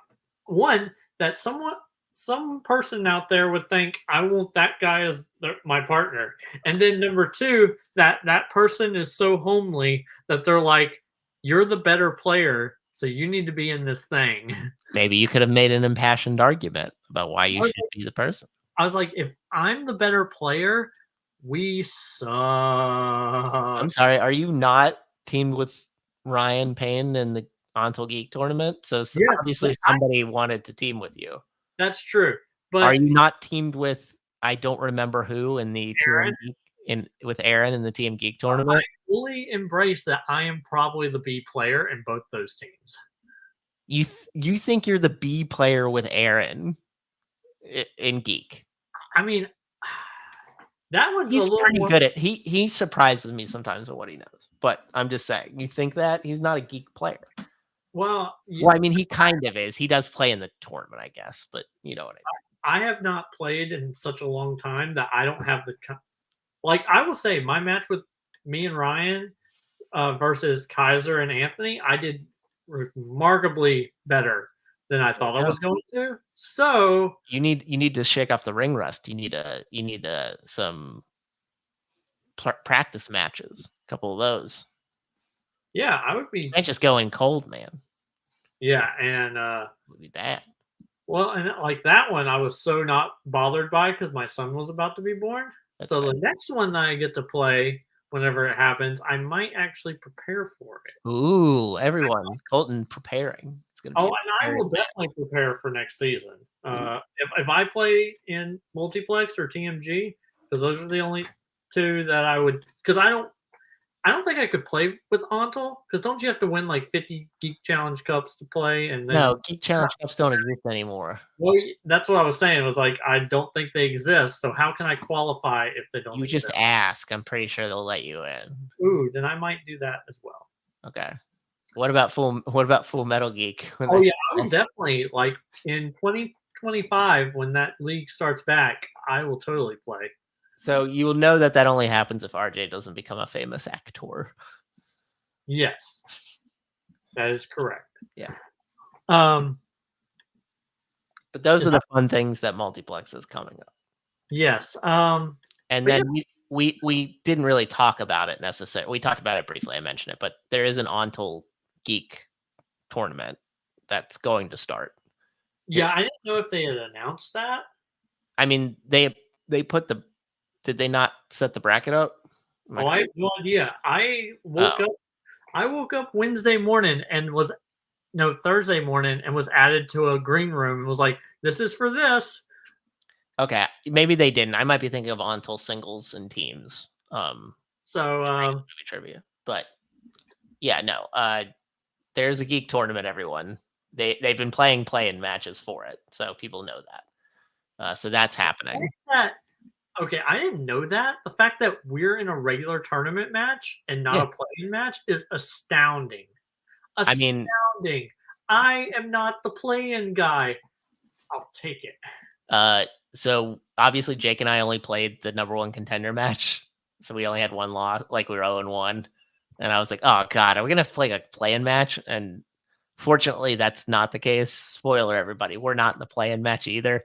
Speaker 1: one, that someone, some person out there would think I want that guy as my partner. And then number two, that person is so homely that they're like, you're the better player, so you need to be in this thing.
Speaker 2: Maybe you could have made an impassioned argument about why
Speaker 1: I
Speaker 2: you
Speaker 1: was
Speaker 2: should be the person.
Speaker 1: I was like, if I'm the better player, we suck.
Speaker 2: I'm sorry, are you not teamed with Ryan Payne in the Ontel Geek tournament? So
Speaker 1: Yes,
Speaker 2: obviously somebody wanted to team with you.
Speaker 1: that's true.
Speaker 2: Are
Speaker 1: But
Speaker 2: you not teamed with I don't remember who in the
Speaker 1: Aaron,
Speaker 2: TM Geek with Aaron in the TM Geek
Speaker 1: I
Speaker 2: tournament?
Speaker 1: fully embrace that I am probably the B player in both those teams.
Speaker 2: You think you're the B player with Aaron in Geek?
Speaker 1: I mean, that one's a
Speaker 2: He's
Speaker 1: little
Speaker 2: pretty
Speaker 1: more.
Speaker 2: good at he surprises me sometimes with what he knows. But I'm just saying, you think that he's not a Geek player?
Speaker 1: Well,
Speaker 2: Well, I mean, he kind of is. He does play in the tournament, I guess, but you know what I mean.
Speaker 1: I have not played in such a long time that I don't have the like. I will say my match with me and Ryan versus Kaiser and Anthony, I did remarkably better than I thought I was going to. So
Speaker 2: you need to shake off the ring rust. You need some practice matches, a couple of those.
Speaker 1: yeah, I would be.
Speaker 2: You can't just go in cold, man.
Speaker 1: Yeah, and
Speaker 2: It would be bad.
Speaker 1: well, and like that one, I was so not bothered by because my son was about to be born.
Speaker 2: That's
Speaker 1: So
Speaker 2: fair.
Speaker 1: the next one that I get to play, whenever it happens, I might actually prepare for it.
Speaker 2: Ooh, everyone, Colton preparing. It's gonna be.
Speaker 1: Oh, and I will definitely prepare for next season. If I play in Multiplex or TMG, because those are the only two that I would. Because I don't think I could play with Ontel. Because don't you have to win like 50 Geek Challenge Cups to play? And then
Speaker 2: No, Geek Challenge Cups don't exist anymore.
Speaker 1: well, that's what I was saying. Was like I don't think they exist. So how can I qualify if they don't?
Speaker 2: You just
Speaker 1: exist?
Speaker 2: ask. I'm pretty sure they'll let you in.
Speaker 1: Ooh, then I might do that as well.
Speaker 2: Okay. What about Full Metal Geek?
Speaker 1: Oh yeah, I will definitely like in 2025 when that league starts back. I will totally play.
Speaker 2: So you will know that only happens if RJ doesn't become a famous actor.
Speaker 1: Yes, that is correct.
Speaker 2: Yeah.
Speaker 1: Um,
Speaker 2: but those are the fun things that Multiplex is coming up.
Speaker 1: Yes.
Speaker 2: And then we didn't really talk about it necessarily. We talked about it briefly. I mentioned it, but there is an Ontel Geek tournament that's going to start.
Speaker 1: Yeah, I didn't know if they had announced that.
Speaker 2: I mean, they put the. Did they not set the bracket up?
Speaker 1: Oh, I have no idea. I woke up Wednesday morning and Thursday morning and was added to a green room and was like, "This is for this."
Speaker 2: Okay, maybe they didn't. I might be thinking of Ontel singles and teams.
Speaker 1: So
Speaker 2: trivia, but yeah, no. There's a geek tournament. Everyone they've been playing play-in matches for it, so people know that. So that's happening.
Speaker 1: Okay, I didn't know that. The fact that we're in a regular tournament match and not a play-in match is astounding. Astounding. I am not the play-in guy. I'll take it.
Speaker 2: So obviously Jake and I only played the number one contender match. So we only had one loss, like we were 0-1. And I was like, oh God, are we gonna play a play-in match? And fortunately that's not the case. Spoiler, everybody, we're not in the play-in match either.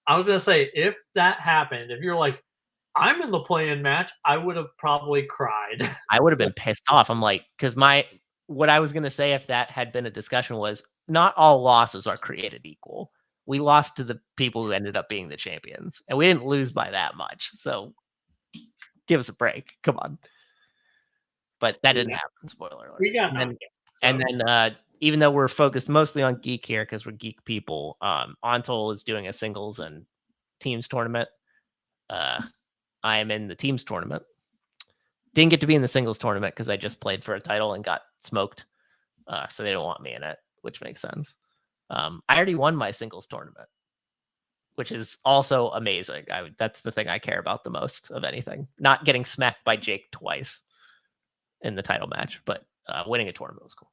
Speaker 1: I was gonna say, if that happened, if you're like, I'm in the play-in match, I would have probably cried.
Speaker 2: I would have been pissed off. I'm like, because what I was gonna say if that had been a discussion was not all losses are created equal. We lost to the people who ended up being the champions, and we didn't lose by that much. So give us a break. Come on. But that didn't happen. Spoiler alert.
Speaker 1: We got
Speaker 2: and then even though we're focused mostly on geek here because we're geek people, Ontel is doing a singles and teams tournament. I am in the teams tournament. Didn't get to be in the singles tournament because I just played for a title and got smoked. So they don't want me in it, which makes sense. I already won my singles tournament, which is also amazing. That's the thing I care about the most of anything. Not getting smacked by Jake twice in the title match, but winning a tournament was cool.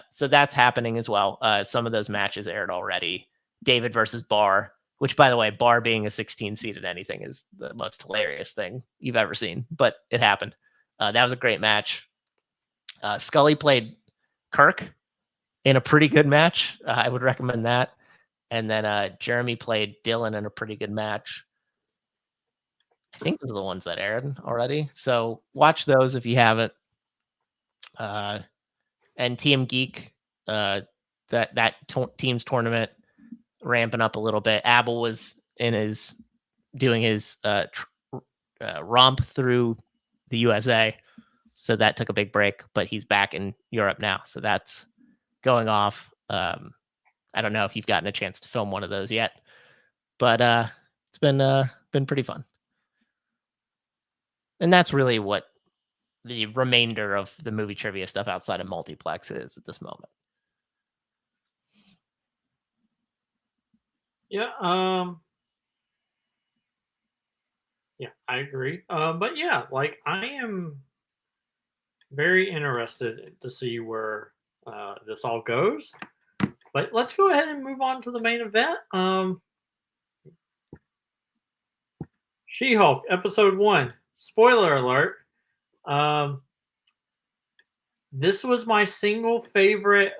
Speaker 2: So that's happening as well. Some of those matches aired already. David versus Barr, which, by the way, Barr being a 16 seed in anything is the most hilarious thing you've ever seen, but it happened. That was a great match. Scully played Kirk in a pretty good match. I would recommend that. And then Jeremy played Dylan in a pretty good match. I think those are the ones that aired already. So watch those if you haven't. And Team Geek, that team's tournament ramping up a little bit. Abel was doing his romp through the USA, so that took a big break. But he's back in Europe now, so that's going off. I don't know if you've gotten a chance to film one of those yet, but it's been pretty fun. And that's really what the remainder of the movie trivia stuff outside of Multiplex is at this moment.
Speaker 1: Yeah, yeah, I agree. But yeah, like I am very interested to see where this all goes. But let's go ahead and move on to the main event. She-Hulk episode 1. Spoiler alert. This was my single favorite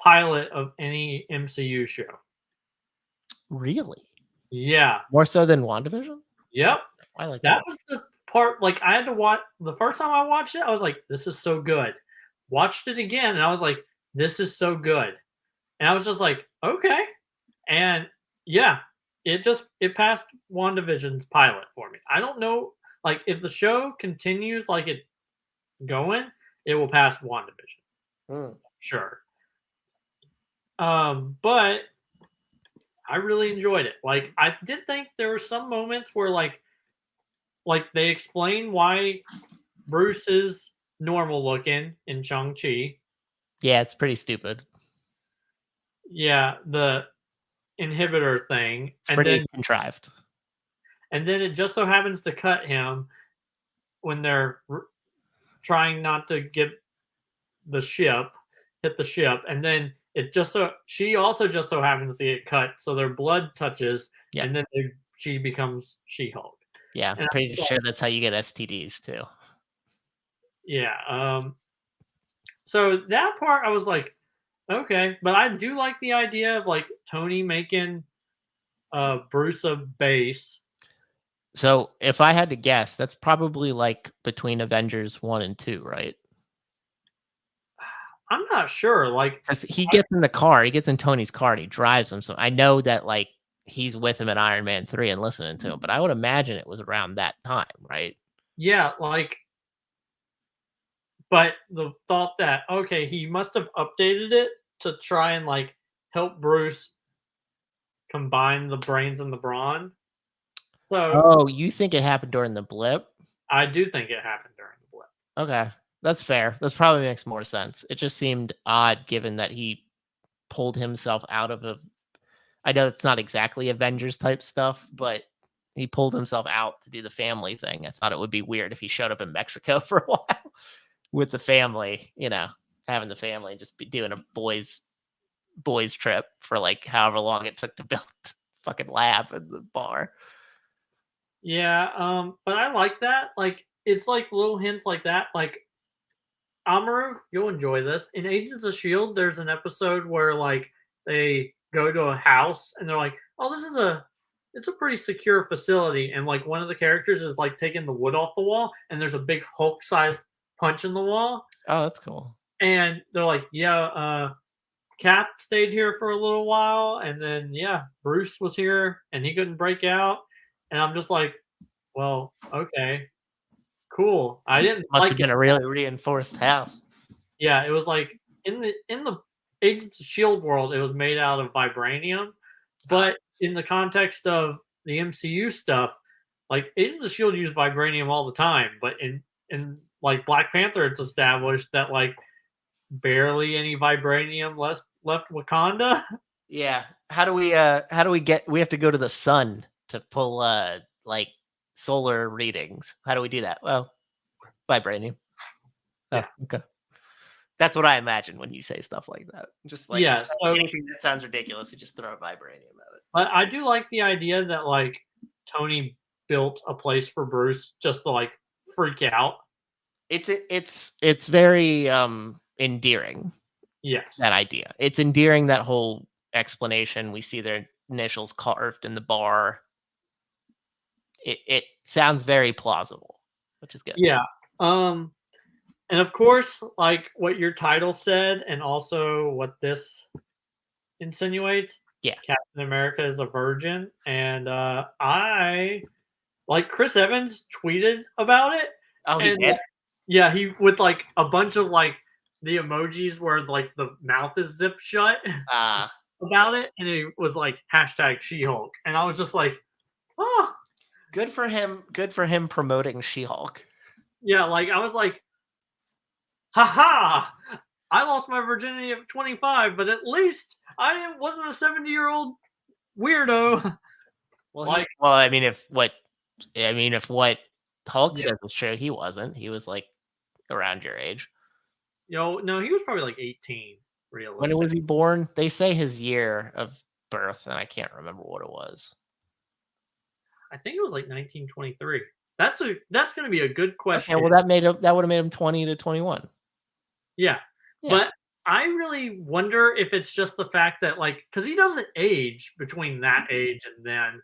Speaker 1: pilot of any MCU show.
Speaker 2: Really?
Speaker 1: Yeah.
Speaker 2: More so than WandaVision?
Speaker 1: Yep.
Speaker 2: I like
Speaker 1: that. Was the part, like, I had to watch the first time I watched it. I was like, this is so good. Watched it again, and I was like, this is so good. And I was just like, okay. And yeah, it passed WandaVision's pilot for me. I don't know, like, if the show continues like it going, it will pass WandaVision. Sure. But I really enjoyed it. Like, I did think there were some moments where like they explain why Bruce is normal looking in Shang-Chi.
Speaker 2: Yeah, it's pretty stupid.
Speaker 1: Yeah, the inhibitor thing.
Speaker 2: It's pretty contrived.
Speaker 1: And then it just so happens to cut him when they're trying not to get hit the ship, and then she also just so happens to get cut, so their blood touches, and then she becomes She-Hulk.
Speaker 2: Yeah, I'm pretty sure that's how you get STDs too.
Speaker 1: Yeah. So that part I was like, okay, but I do like the idea of like Tony making Bruce a base.
Speaker 2: So if I had to guess, that's probably like between Avengers 1 and 2, right?
Speaker 1: I'm not sure. Like,
Speaker 2: he gets in the car, he gets in Tony's car, and he drives him. So I know that like he's with him in Iron Man 3 and listening to him, but I would imagine it was around that time, right?
Speaker 1: Yeah, like, but the thought that, okay, he must have updated it to try and like help Bruce combine the brains and the brawn.
Speaker 2: So, you think it happened during the blip?
Speaker 1: I do think it happened during the blip.
Speaker 2: Okay, that's fair. That probably makes more sense. It just seemed odd given that he pulled himself out of I know it's not exactly Avengers type stuff, but he pulled himself out to do the family thing. I thought it would be weird if he showed up in Mexico for a while with the family, having the family just be doing a boys trip for like however long it took to build the fucking lab in the bar.
Speaker 1: Yeah, but I like that. Like, it's like little hints like that. Like, Amaru, you'll enjoy this. In Agents of S.H.I.E.L.D., there's an episode where like they go to a house and they're like, oh, it's a pretty secure facility. And like one of the characters is like taking the wood off the wall and there's a big Hulk-sized punch in the wall.
Speaker 2: Oh, that's cool.
Speaker 1: And they're like, yeah, Cap stayed here for a little while, and then Bruce was here and he couldn't break out. And I'm just like, well, okay, cool. I didn't
Speaker 2: must
Speaker 1: like
Speaker 2: have been a really reinforced house.
Speaker 1: Yeah, it was like in the Agents of S.H.I.E.L.D. world, it was made out of vibranium, but in the context of the MCU stuff, like Agents of S.H.I.E.L.D. use vibranium all the time, but in like Black Panther, it's established that like barely any vibranium left Wakanda.
Speaker 2: Yeah. How do we we have to go to the sun to pull like solar readings. How do we do that? Well, vibranium. Oh, okay. That's what I imagine when you say stuff like that. Just like anything that sounds ridiculous, you just throw a vibranium at it.
Speaker 1: But I do like the idea that like Tony built a place for Bruce just to like freak out.
Speaker 2: It's very endearing.
Speaker 1: Yes.
Speaker 2: That idea. It's endearing, that whole explanation. We see their initials carved in the bar. It sounds very plausible, which is good.
Speaker 1: Yeah. And of course, like what your title said, and also what this insinuates,
Speaker 2: Yeah.
Speaker 1: Captain America is a virgin, and I like Chris Evans tweeted about it,
Speaker 2: Oh, he
Speaker 1: and
Speaker 2: did?
Speaker 1: yeah, he with like a bunch of like the emojis where like the mouth is zipped shut about it, and it was like hashtag She-Hulk, and I was just like, oh
Speaker 2: Good for him. Good for him promoting She-Hulk.
Speaker 1: yeah, like I was like, haha, I lost my virginity at 25, but at least I wasn't a 70-year-old weirdo.
Speaker 2: Well,
Speaker 1: Like,
Speaker 2: I mean, if what Hulk
Speaker 1: yeah,
Speaker 2: says is true, he wasn't. He was like around your age.
Speaker 1: no, he was probably like 18,
Speaker 2: When
Speaker 1: realistic.
Speaker 2: was he born? They say his year of birth, and I can't remember what it was.
Speaker 1: I think it was like 1923. That's going to be a good
Speaker 2: Okay,
Speaker 1: question.
Speaker 2: well that would have made him 20 to 21.
Speaker 1: Yeah.
Speaker 2: Yeah.
Speaker 1: But I really wonder if it's just the fact that like cuz he doesn't age between that age and then.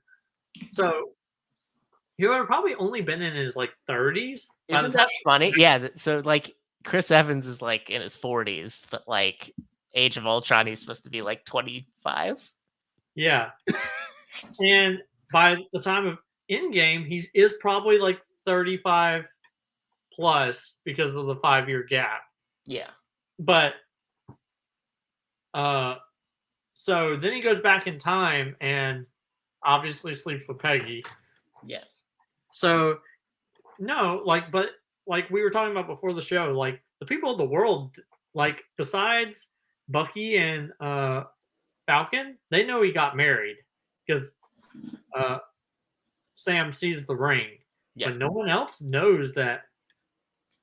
Speaker 1: So he would have probably only been in his like 30s by the
Speaker 2: Isn't
Speaker 1: time.
Speaker 2: that funny? Yeah, so like Chris Evans is like in his 40s, but like Age of Ultron he's supposed to be like 25.
Speaker 1: Yeah. And by the time of Endgame, he is probably like 35 plus because of the 5-year gap.
Speaker 2: Yeah.
Speaker 1: But uh so then he goes back in time and obviously sleeps with Peggy.
Speaker 2: Yes.
Speaker 1: So no, like, but like we were talking about before the show, like the people of the world, like besides Bucky and Falcon, they know he got married because uh, Sam sees the ring,
Speaker 2: Yeah.
Speaker 1: but no one else knows that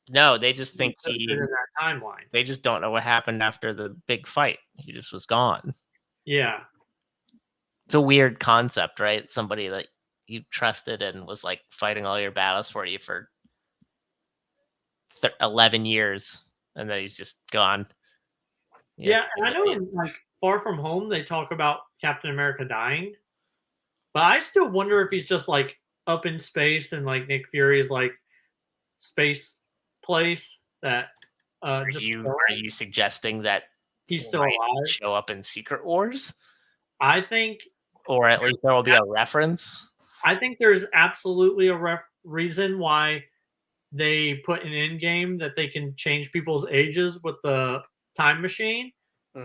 Speaker 2: No, they just
Speaker 1: he
Speaker 2: think
Speaker 1: existed in that timeline.
Speaker 2: they just don't know what happened after the big fight. He just was gone.
Speaker 1: Yeah,
Speaker 2: It's a weird concept, right? Somebody that you trusted and was like fighting all your battles for you for 11 years, and then he's just gone.
Speaker 1: yeah, and I know in like Far From Home they talk about Captain America dying, but I still wonder if he's just like up in space and like Nick Fury's like space place that just
Speaker 2: Are you suggesting that
Speaker 1: he's
Speaker 2: he
Speaker 1: still
Speaker 2: might
Speaker 1: alive.
Speaker 2: show up in Secret Wars,
Speaker 1: I think
Speaker 2: or at least there will be a reference?
Speaker 1: there's absolutely a reason why they put an end game that they can change people's ages with the time machine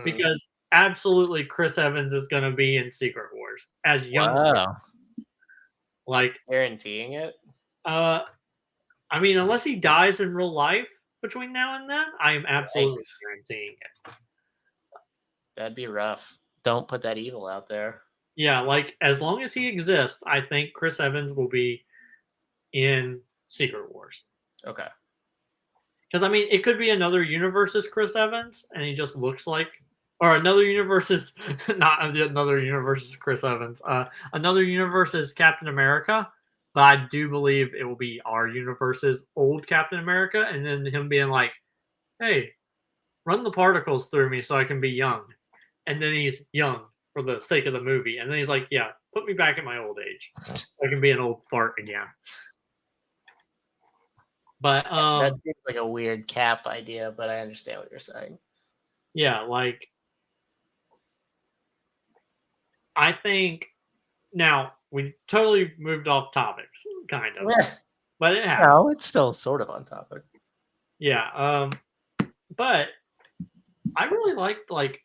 Speaker 1: because absolutely Chris Evans is going to be in Secret Wars as young.
Speaker 2: Wow,
Speaker 1: Like
Speaker 2: guaranteeing it?
Speaker 1: I mean unless he dies in real life between now and then, I am absolutely
Speaker 2: Yikes.
Speaker 1: guaranteeing it.
Speaker 2: That'd be rough. Don't put that evil out there.
Speaker 1: Yeah, like as long as he exists, I think Chris Evans will be in Secret Wars.
Speaker 2: Okay.
Speaker 1: Because I mean, it could be another universe's Chris Evans, and he just looks like, or another universe's not another universe's Chris Evans. Another universe's Captain America. But I do believe it will be our universe's old Captain America, and then him being like, "Hey, run the particles through me so I can be young," and then he's young for the sake of the movie, and then he's like, "Yeah, put me back at my old age. I can be an old fart again." But
Speaker 2: That seems like a weird Cap idea, but I understand what you're saying.
Speaker 1: yeah, like I think now we totally moved off topics, kind of, but it happened.
Speaker 2: No, it's still sort of on topic.
Speaker 1: Yeah, but I really liked like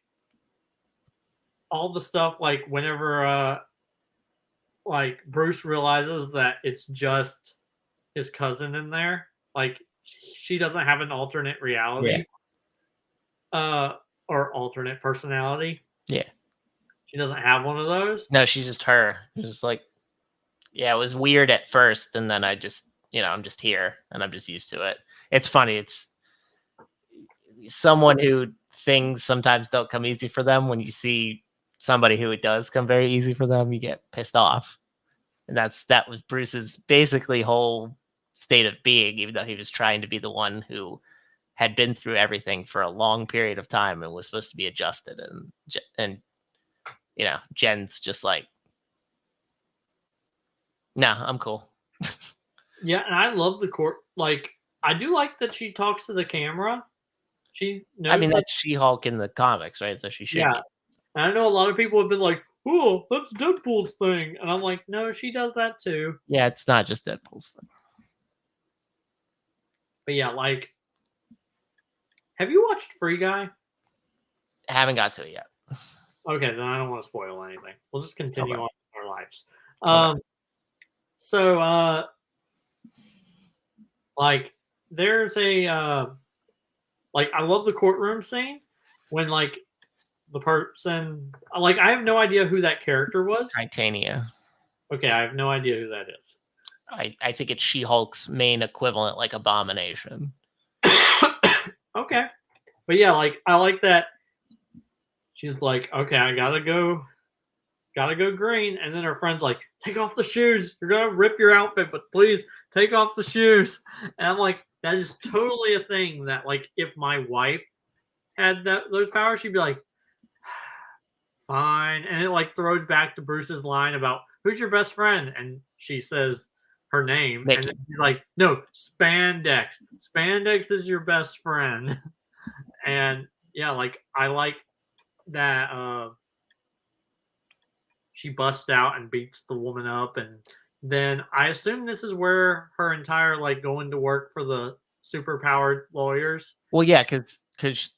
Speaker 1: all the stuff like whenever like Bruce realizes that it's just his cousin in there, like she doesn't have an alternate reality, or alternate personality.
Speaker 2: Yeah.
Speaker 1: She doesn't have one of those.
Speaker 2: No, she's just her. It's just like, yeah, it was weird at first, and then I just, I'm just here, and I'm just used to it. It's funny. It's someone who things sometimes don't come easy for them. When you see somebody who it does come very easy for them, you get pissed off. And that was Bruce's basically whole state of being, even though he was trying to be the one who had been through everything for a long period of time and was supposed to be adjusted and Jen's just like, nah, I'm cool.
Speaker 1: Yeah, and I love the court. Like, I do like that she talks to the camera. She knows
Speaker 2: I mean,
Speaker 1: that.
Speaker 2: that's She-Hulk in the comics, right? So she should
Speaker 1: Yeah,
Speaker 2: be.
Speaker 1: and I know a lot of people have been like, "Oh, that's Deadpool's thing," and I'm like, no, she does that too.
Speaker 2: Yeah, it's not just Deadpool's thing.
Speaker 1: But yeah, like, have you watched Free Guy?
Speaker 2: I haven't got to it yet.
Speaker 1: Okay, then I don't want to spoil anything. We'll just continue
Speaker 2: Okay.
Speaker 1: on with our lives.
Speaker 2: Okay.
Speaker 1: So, like, there's like, I love the courtroom scene when, like, the person, like, I have no idea who that character was.
Speaker 2: Titania.
Speaker 1: Okay, I have no idea who that is.
Speaker 2: I think it's She-Hulk's main equivalent, like Abomination.
Speaker 1: Okay, but yeah, like, I like that she's like, okay, I gotta go green, and then her friend's like, take off the shoes, you're gonna rip your outfit, but please take off the shoes. And I'm like, that is totally a thing that, like, if my wife had those powers, she'd be like, fine. And it, like, throws back to Bruce's line about who's your best friend, and she says her name,
Speaker 2: Mickey.
Speaker 1: and then she's like, no, spandex is your best friend. And yeah, like, I like that she busts out and beats the woman up, and then I assume this is where her entire, like, going to work for the superpowered lawyers.
Speaker 2: Well, yeah, because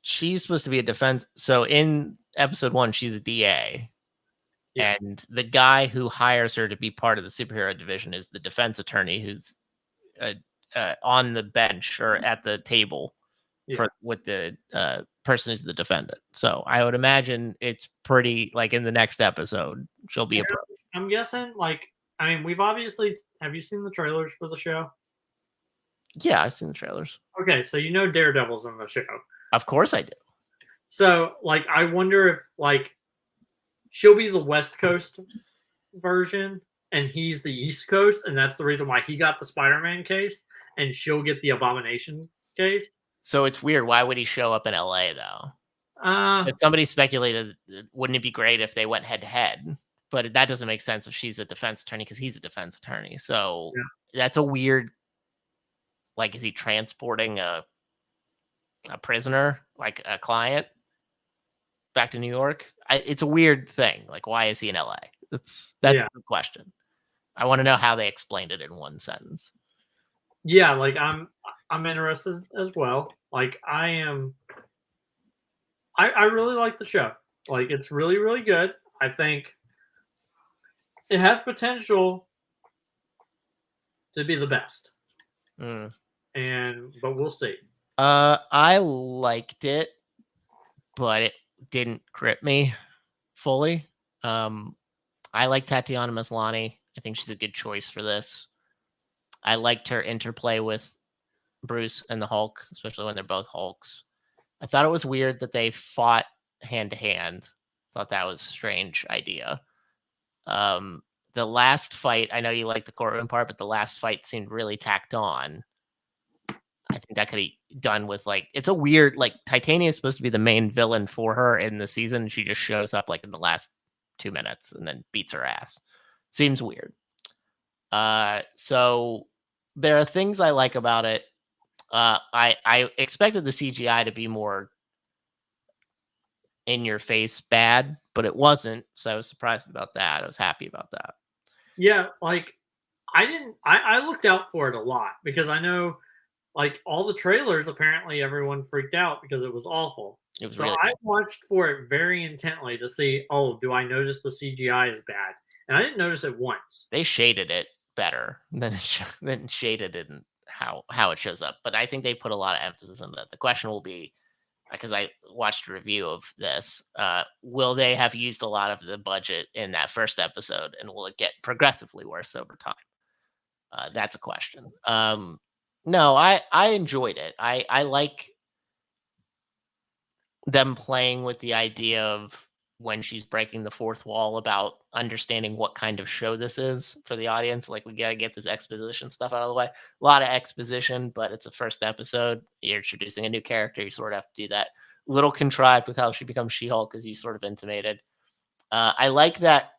Speaker 2: she's supposed to be a defense. So in episode 1, she's a DA.
Speaker 1: Yeah.
Speaker 2: And the guy who hires her to be part of the superhero division is the defense attorney who's on the bench or at the table with the person who's the defendant. So I would imagine it's pretty, like, in the next episode, she'll be approached.
Speaker 1: I'm guessing, like, I mean, we've obviously, have you seen the trailers for the show?
Speaker 2: Yeah, I've seen the trailers.
Speaker 1: Okay, so you know Daredevil's in the show.
Speaker 2: Of course I do.
Speaker 1: So, like, I wonder if, like, she'll be the West Coast version and he's the East Coast, and that's the reason why he got the Spider-Man case, and she'll get the Abomination case.
Speaker 2: So it's weird. Why would he show up in LA though? If somebody speculated, wouldn't it be great if they went head to head? But that doesn't make sense if she's a defense attorney because he's a defense attorney. So that's a weird. Like, is he transporting a prisoner, like a client, back to New York? It's a weird thing. Like, why is he in LA? That's the question. I want to know how they explained it in one sentence.
Speaker 1: Yeah, like, I'm interested as well. Like, I really like the show. Like, it's really, really good. I think it has potential to be the best. But we'll see.
Speaker 2: I liked it, but it didn't grip me fully. I like Tatiana Maslany. I think she's a good choice for this. I liked her interplay with Bruce and the Hulk, especially when they're both Hulks. I thought it was weird that they fought hand to hand. Thought that was a strange idea. The last fight, I know you like the courtroom part, but the last fight seemed really tacked on. I think that could be done with, like, it's a weird, like, Titania is supposed to be the main villain for her in the season. She just shows up, like, in the last 2 minutes and then beats her ass. Seems weird. So there are things I like about it. I expected the CGI to be more in your face bad, but it wasn't. So I was surprised about that. I was happy about that.
Speaker 1: Yeah, like, I looked out for it a lot because I know, like, all the trailers, apparently everyone freaked out because it was awful.
Speaker 2: It was
Speaker 1: So
Speaker 2: really
Speaker 1: I watched for it very intently to see, oh, do I notice the CGI is bad? And I didn't notice it once.
Speaker 2: They shaded it better than shaded in how it shows up. But I think they put a lot of emphasis on that. The question will be, because I watched a review of this, will they have used a lot of the budget in that first episode, and will it get progressively worse over time? That's a question. No, I enjoyed it. I like them playing with the idea of when she's breaking the fourth wall about understanding what kind of show this is for the audience. Like, we got to get this exposition stuff out of the way. A lot of exposition, but it's a first episode. You're introducing a new character. You sort of have to do that. A little contrived with how she becomes She-Hulk, as you sort of intimated. I like that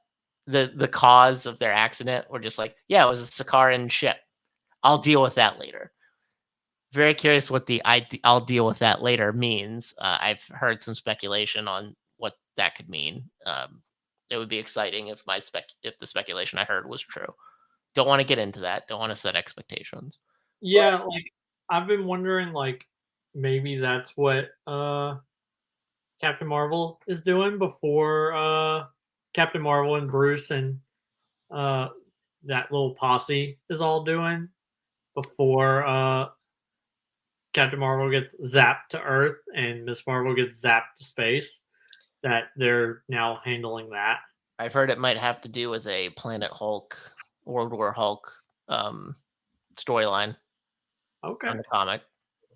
Speaker 2: the cause of their accident were just like, yeah, it was a Sakaran ship. I'll deal with that later. Very curious what the I'll deal with that later means. I've heard some speculation on what that could mean. It would be exciting if if the speculation I heard was true. Don't want to get into that. Don't want to set expectations.
Speaker 1: Yeah, like I've been wondering, like maybe that's what Captain Marvel is doing before Captain Marvel and Bruce and uh that little posse is all doing before Captain Marvel gets zapped to Earth and Miss Marvel gets zapped to space. That they're now handling that.
Speaker 2: I've heard it might have to do with a Planet Hulk, World War Hulk storyline
Speaker 1: Okay.
Speaker 2: on the comic.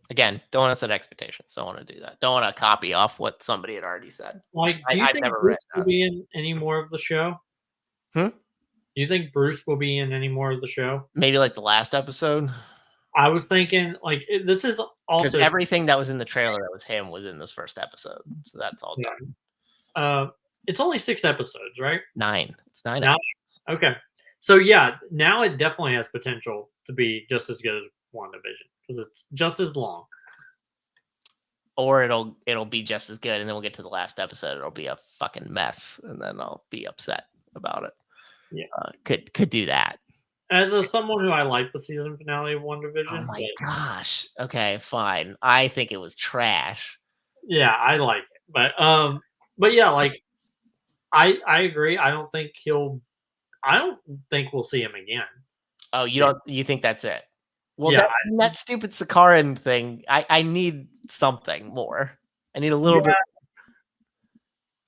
Speaker 2: Again, don't want to set expectations. Don't want to do that. Don't want to copy off what somebody had already said.
Speaker 1: Like, do you
Speaker 2: I've
Speaker 1: think
Speaker 2: never read
Speaker 1: Bruce will
Speaker 2: that.
Speaker 1: be in any more of the show?
Speaker 2: Hmm?
Speaker 1: Do you think Bruce will be in any more of the show?
Speaker 2: Maybe like the last episode.
Speaker 1: I was thinking, like, this is
Speaker 2: Because
Speaker 1: also
Speaker 2: everything that was in the trailer that was him was in this first episode. So that's all
Speaker 1: yeah.
Speaker 2: done.
Speaker 1: It's only 6 episodes, right?
Speaker 2: 9. It's 9
Speaker 1: Now,
Speaker 2: episodes.
Speaker 1: okay. So yeah, now it definitely has potential to be just as good as WandaVision because it's just as long.
Speaker 2: Or it'll be just as good, and then we'll get to the last episode. It'll be a fucking mess, and then I'll be upset about it.
Speaker 1: Yeah.
Speaker 2: Could do that.
Speaker 1: As someone who I like the season finale of WandaVision,
Speaker 2: Oh my gosh. Okay, fine. I think it was trash.
Speaker 1: yeah, I like it, but yeah, like I agree. I don't think we'll see him again.
Speaker 2: Oh, you think that's it? Well,
Speaker 1: Yeah,
Speaker 2: that stupid Sakaran thing. I need something more. I need a little bit.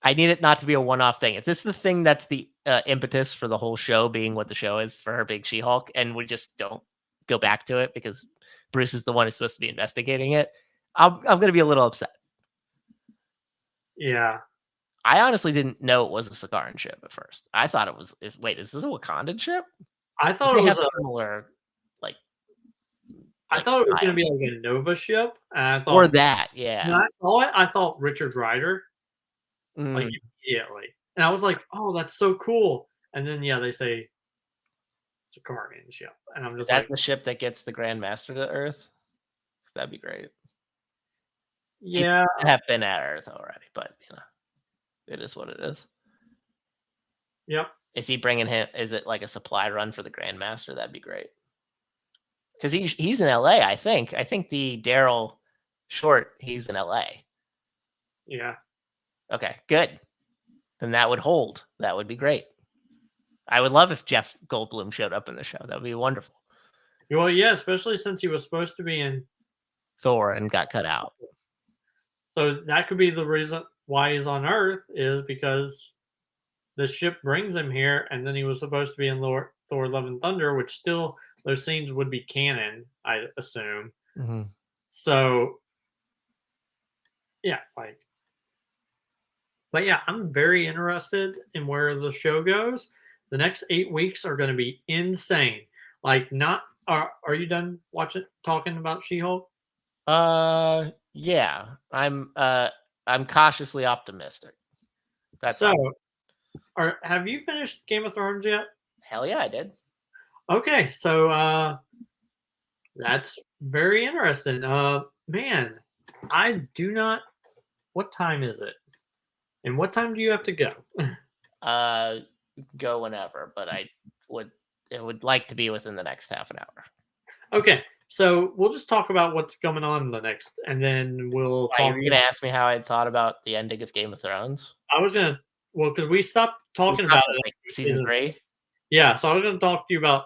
Speaker 2: I need it not to be a one-off thing. If this is the thing that's the impetus for the whole show being what the show is for her being She-Hulk, and we just don't go back to it because Bruce is the one who's supposed to be investigating it, I'm going to be a little upset.
Speaker 1: yeah.
Speaker 2: I honestly didn't know it was a Sakaran ship at first. I thought it was. Wait, is this a Wakandan ship?
Speaker 1: I thought
Speaker 2: They
Speaker 1: it was
Speaker 2: have a similar,
Speaker 1: I thought it was going to be like a Nova ship, and I thought
Speaker 2: or that, yeah.
Speaker 1: when I saw it, I thought Richard Rider like
Speaker 2: Mm.
Speaker 1: immediately, and I was like, "Oh, that's so cool!" And then yeah, they say it's a Cargan ship, and I'm just
Speaker 2: That's
Speaker 1: like,
Speaker 2: the ship that gets the Grand Master to Earth. 'Cause that'd be great. He
Speaker 1: "Yeah,
Speaker 2: have been at Earth already, but it is what it is.
Speaker 1: yep,
Speaker 2: Is he bringing him? Is it like a supply run for the Grandmaster? That'd be great. Because he's in LA, I think. I think the Daryl Short, he's in LA.
Speaker 1: yeah."
Speaker 2: Okay, good. Then that would hold. That would be great. I would love if Jeff Goldblum showed up in the show. That would be wonderful.
Speaker 1: Well, yeah, especially since he was supposed to be in
Speaker 2: Thor and got cut out.
Speaker 1: So that could be the reason why he's on Earth is because the ship brings him here, and then he was supposed to be in Thor: Love and Thunder, which still those scenes would be canon, I assume.
Speaker 2: Mm-hmm.
Speaker 1: So, yeah, but yeah, I'm very interested in where the show goes. The next 8 weeks are going to be insane. Like, not are you done talking about She-Hulk?
Speaker 2: Yeah. I'm cautiously optimistic. That's
Speaker 1: So,
Speaker 2: all.
Speaker 1: have you finished Game of Thrones yet?
Speaker 2: Hell yeah, I did.
Speaker 1: Okay, so that's very interesting. Man, I do not. What time is it? And what time do you have to go?
Speaker 2: Go whenever, but it would like to be within the next half an hour.
Speaker 1: Okay, so we'll just talk about what's going on the next, and then we'll
Speaker 2: Why,
Speaker 1: talk.
Speaker 2: you were gonna ask me how I thought about the ending of Game of Thrones?
Speaker 1: I was gonna, well, because we stopped
Speaker 2: We
Speaker 1: talking
Speaker 2: stopped
Speaker 1: about
Speaker 2: at,
Speaker 1: it.
Speaker 2: like,
Speaker 1: After
Speaker 2: season 3?
Speaker 1: Yeah, so I was gonna talk to you about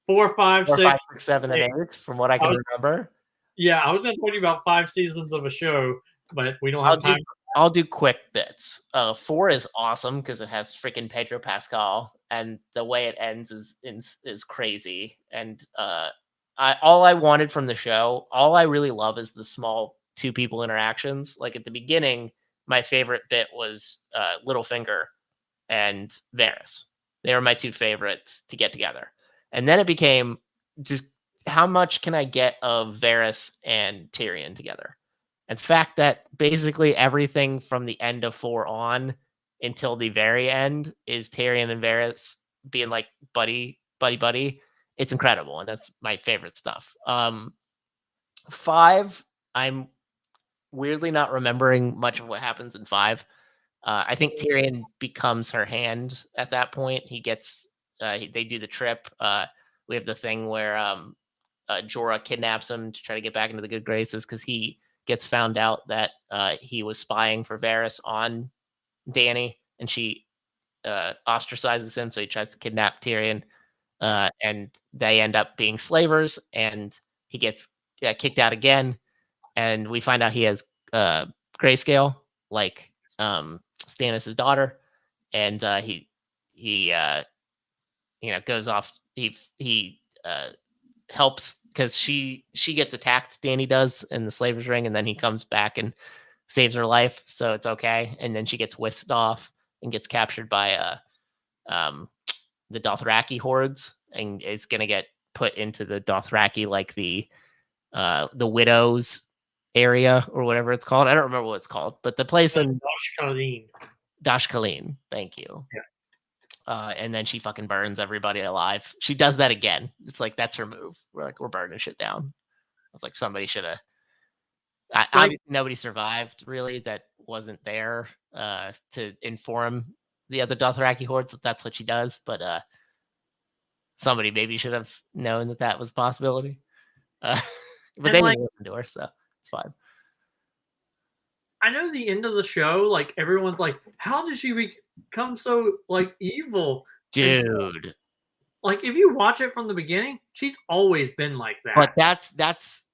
Speaker 1: 4, 5,
Speaker 2: 4, 5,
Speaker 1: 6.
Speaker 2: 6, 7, and 8, from what I can remember.
Speaker 1: Yeah, I was gonna talk to you about 5 seasons of a show, but we don't have time.
Speaker 2: I'll do quick bits. 4 is awesome because it has freaking Pedro Pascal, and the way it ends is crazy. And all I wanted from the show, all I really love is the small 2 people interactions. Like at the beginning, my favorite bit was Littlefinger and Varys. They were my 2 favorites to get together. And then it became just how much can I get of Varys and Tyrion together? And the fact that basically everything from the end of 4 on until the very end is Tyrion and Varys being like buddy. It's incredible, and that's my favorite stuff. 5, I'm weirdly not remembering much of what happens in 5. I think Tyrion becomes her hand at that point. He gets they do the trip. We have the thing where Jorah kidnaps him to try to get back into the good graces because he gets found out that he was spying for Varys on Dany, and she ostracizes him, so he tries to kidnap Tyrion, and they end up being slavers, and he gets kicked out again, and we find out he has grayscale, like Stannis' daughter, and he goes off. He helps because she gets attacked. Dany does in the Slaver's Ring, and then he comes back and saves her life, so it's okay. And then she gets whisked off and gets captured by the Dothraki hordes, and is gonna get put into the Dothraki, like the widows area or whatever it's called. I don't remember what it's called, but the place in Dashkaleen. Thank you.
Speaker 1: Yeah.
Speaker 2: And then she fucking burns everybody alive. She does that again. It's like, that's her move. We're burning shit down. I was like, somebody should have. Obviously, nobody survived really that wasn't there to inform the other Dothraki hordes that that's what she does. But somebody maybe should have known that that was a possibility. But they didn't listen to her, so it's fine.
Speaker 1: I know the end of the show, like everyone's like, how did she become so like evil?
Speaker 2: Dude.
Speaker 1: So, like if you watch it from the beginning, she's always been like that.
Speaker 2: But that's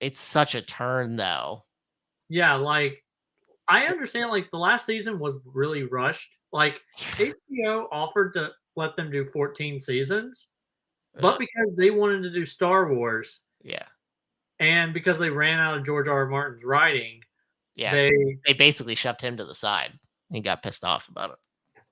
Speaker 2: it's such a turn though.
Speaker 1: Yeah, like I understand like the last season was really rushed. Like HBO offered to let them do 14 seasons, but because they wanted to do Star Wars.
Speaker 2: Yeah.
Speaker 1: And because they ran out of George R.R. Martin's writing,
Speaker 2: they basically shoved him to the side. He got pissed off about it.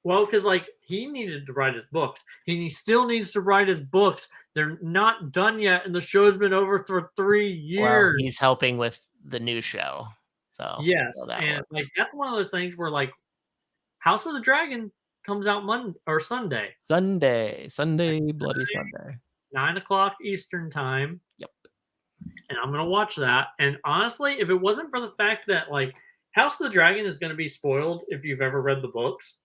Speaker 1: Well, because like he needed to write his books. He still needs to write his books. They're not done yet, and the show's been over for 3 years.
Speaker 2: Well, he's helping with the new show. So
Speaker 1: yes, and like that's one of those things where like House of the Dragon comes out Monday or Sunday.
Speaker 2: Sunday, bloody Sunday.
Speaker 1: 9:00 Eastern time.
Speaker 2: Yep.
Speaker 1: And I'm gonna watch that. And honestly, if it wasn't for the fact that like House of the Dragon is gonna be spoiled if you've ever read the books,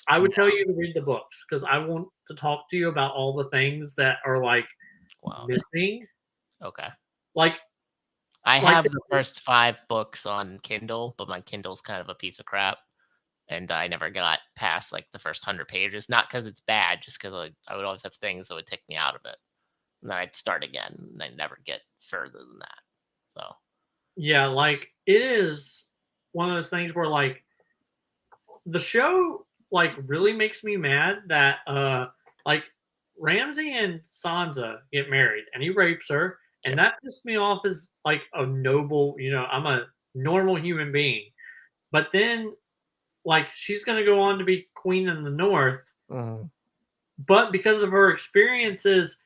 Speaker 1: I would tell you to read the books because I want to talk to you about all the things that are like missing.
Speaker 2: Okay.
Speaker 1: Like
Speaker 2: I have the first 5 books on Kindle, but my Kindle's kind of a piece of crap. And I never got past like the first 100 pages. Not because it's bad, just because I would always have things that would take me out of it. And then I'd start again, and I'd never get further than that. So,
Speaker 1: yeah, like it is one of those things where like the show like really makes me mad that like Ramsay and Sansa get married, and he rapes her, and that pissed me off as like a noble, I'm a normal human being, but then like she's gonna go on to be queen in the North, but because of her experiences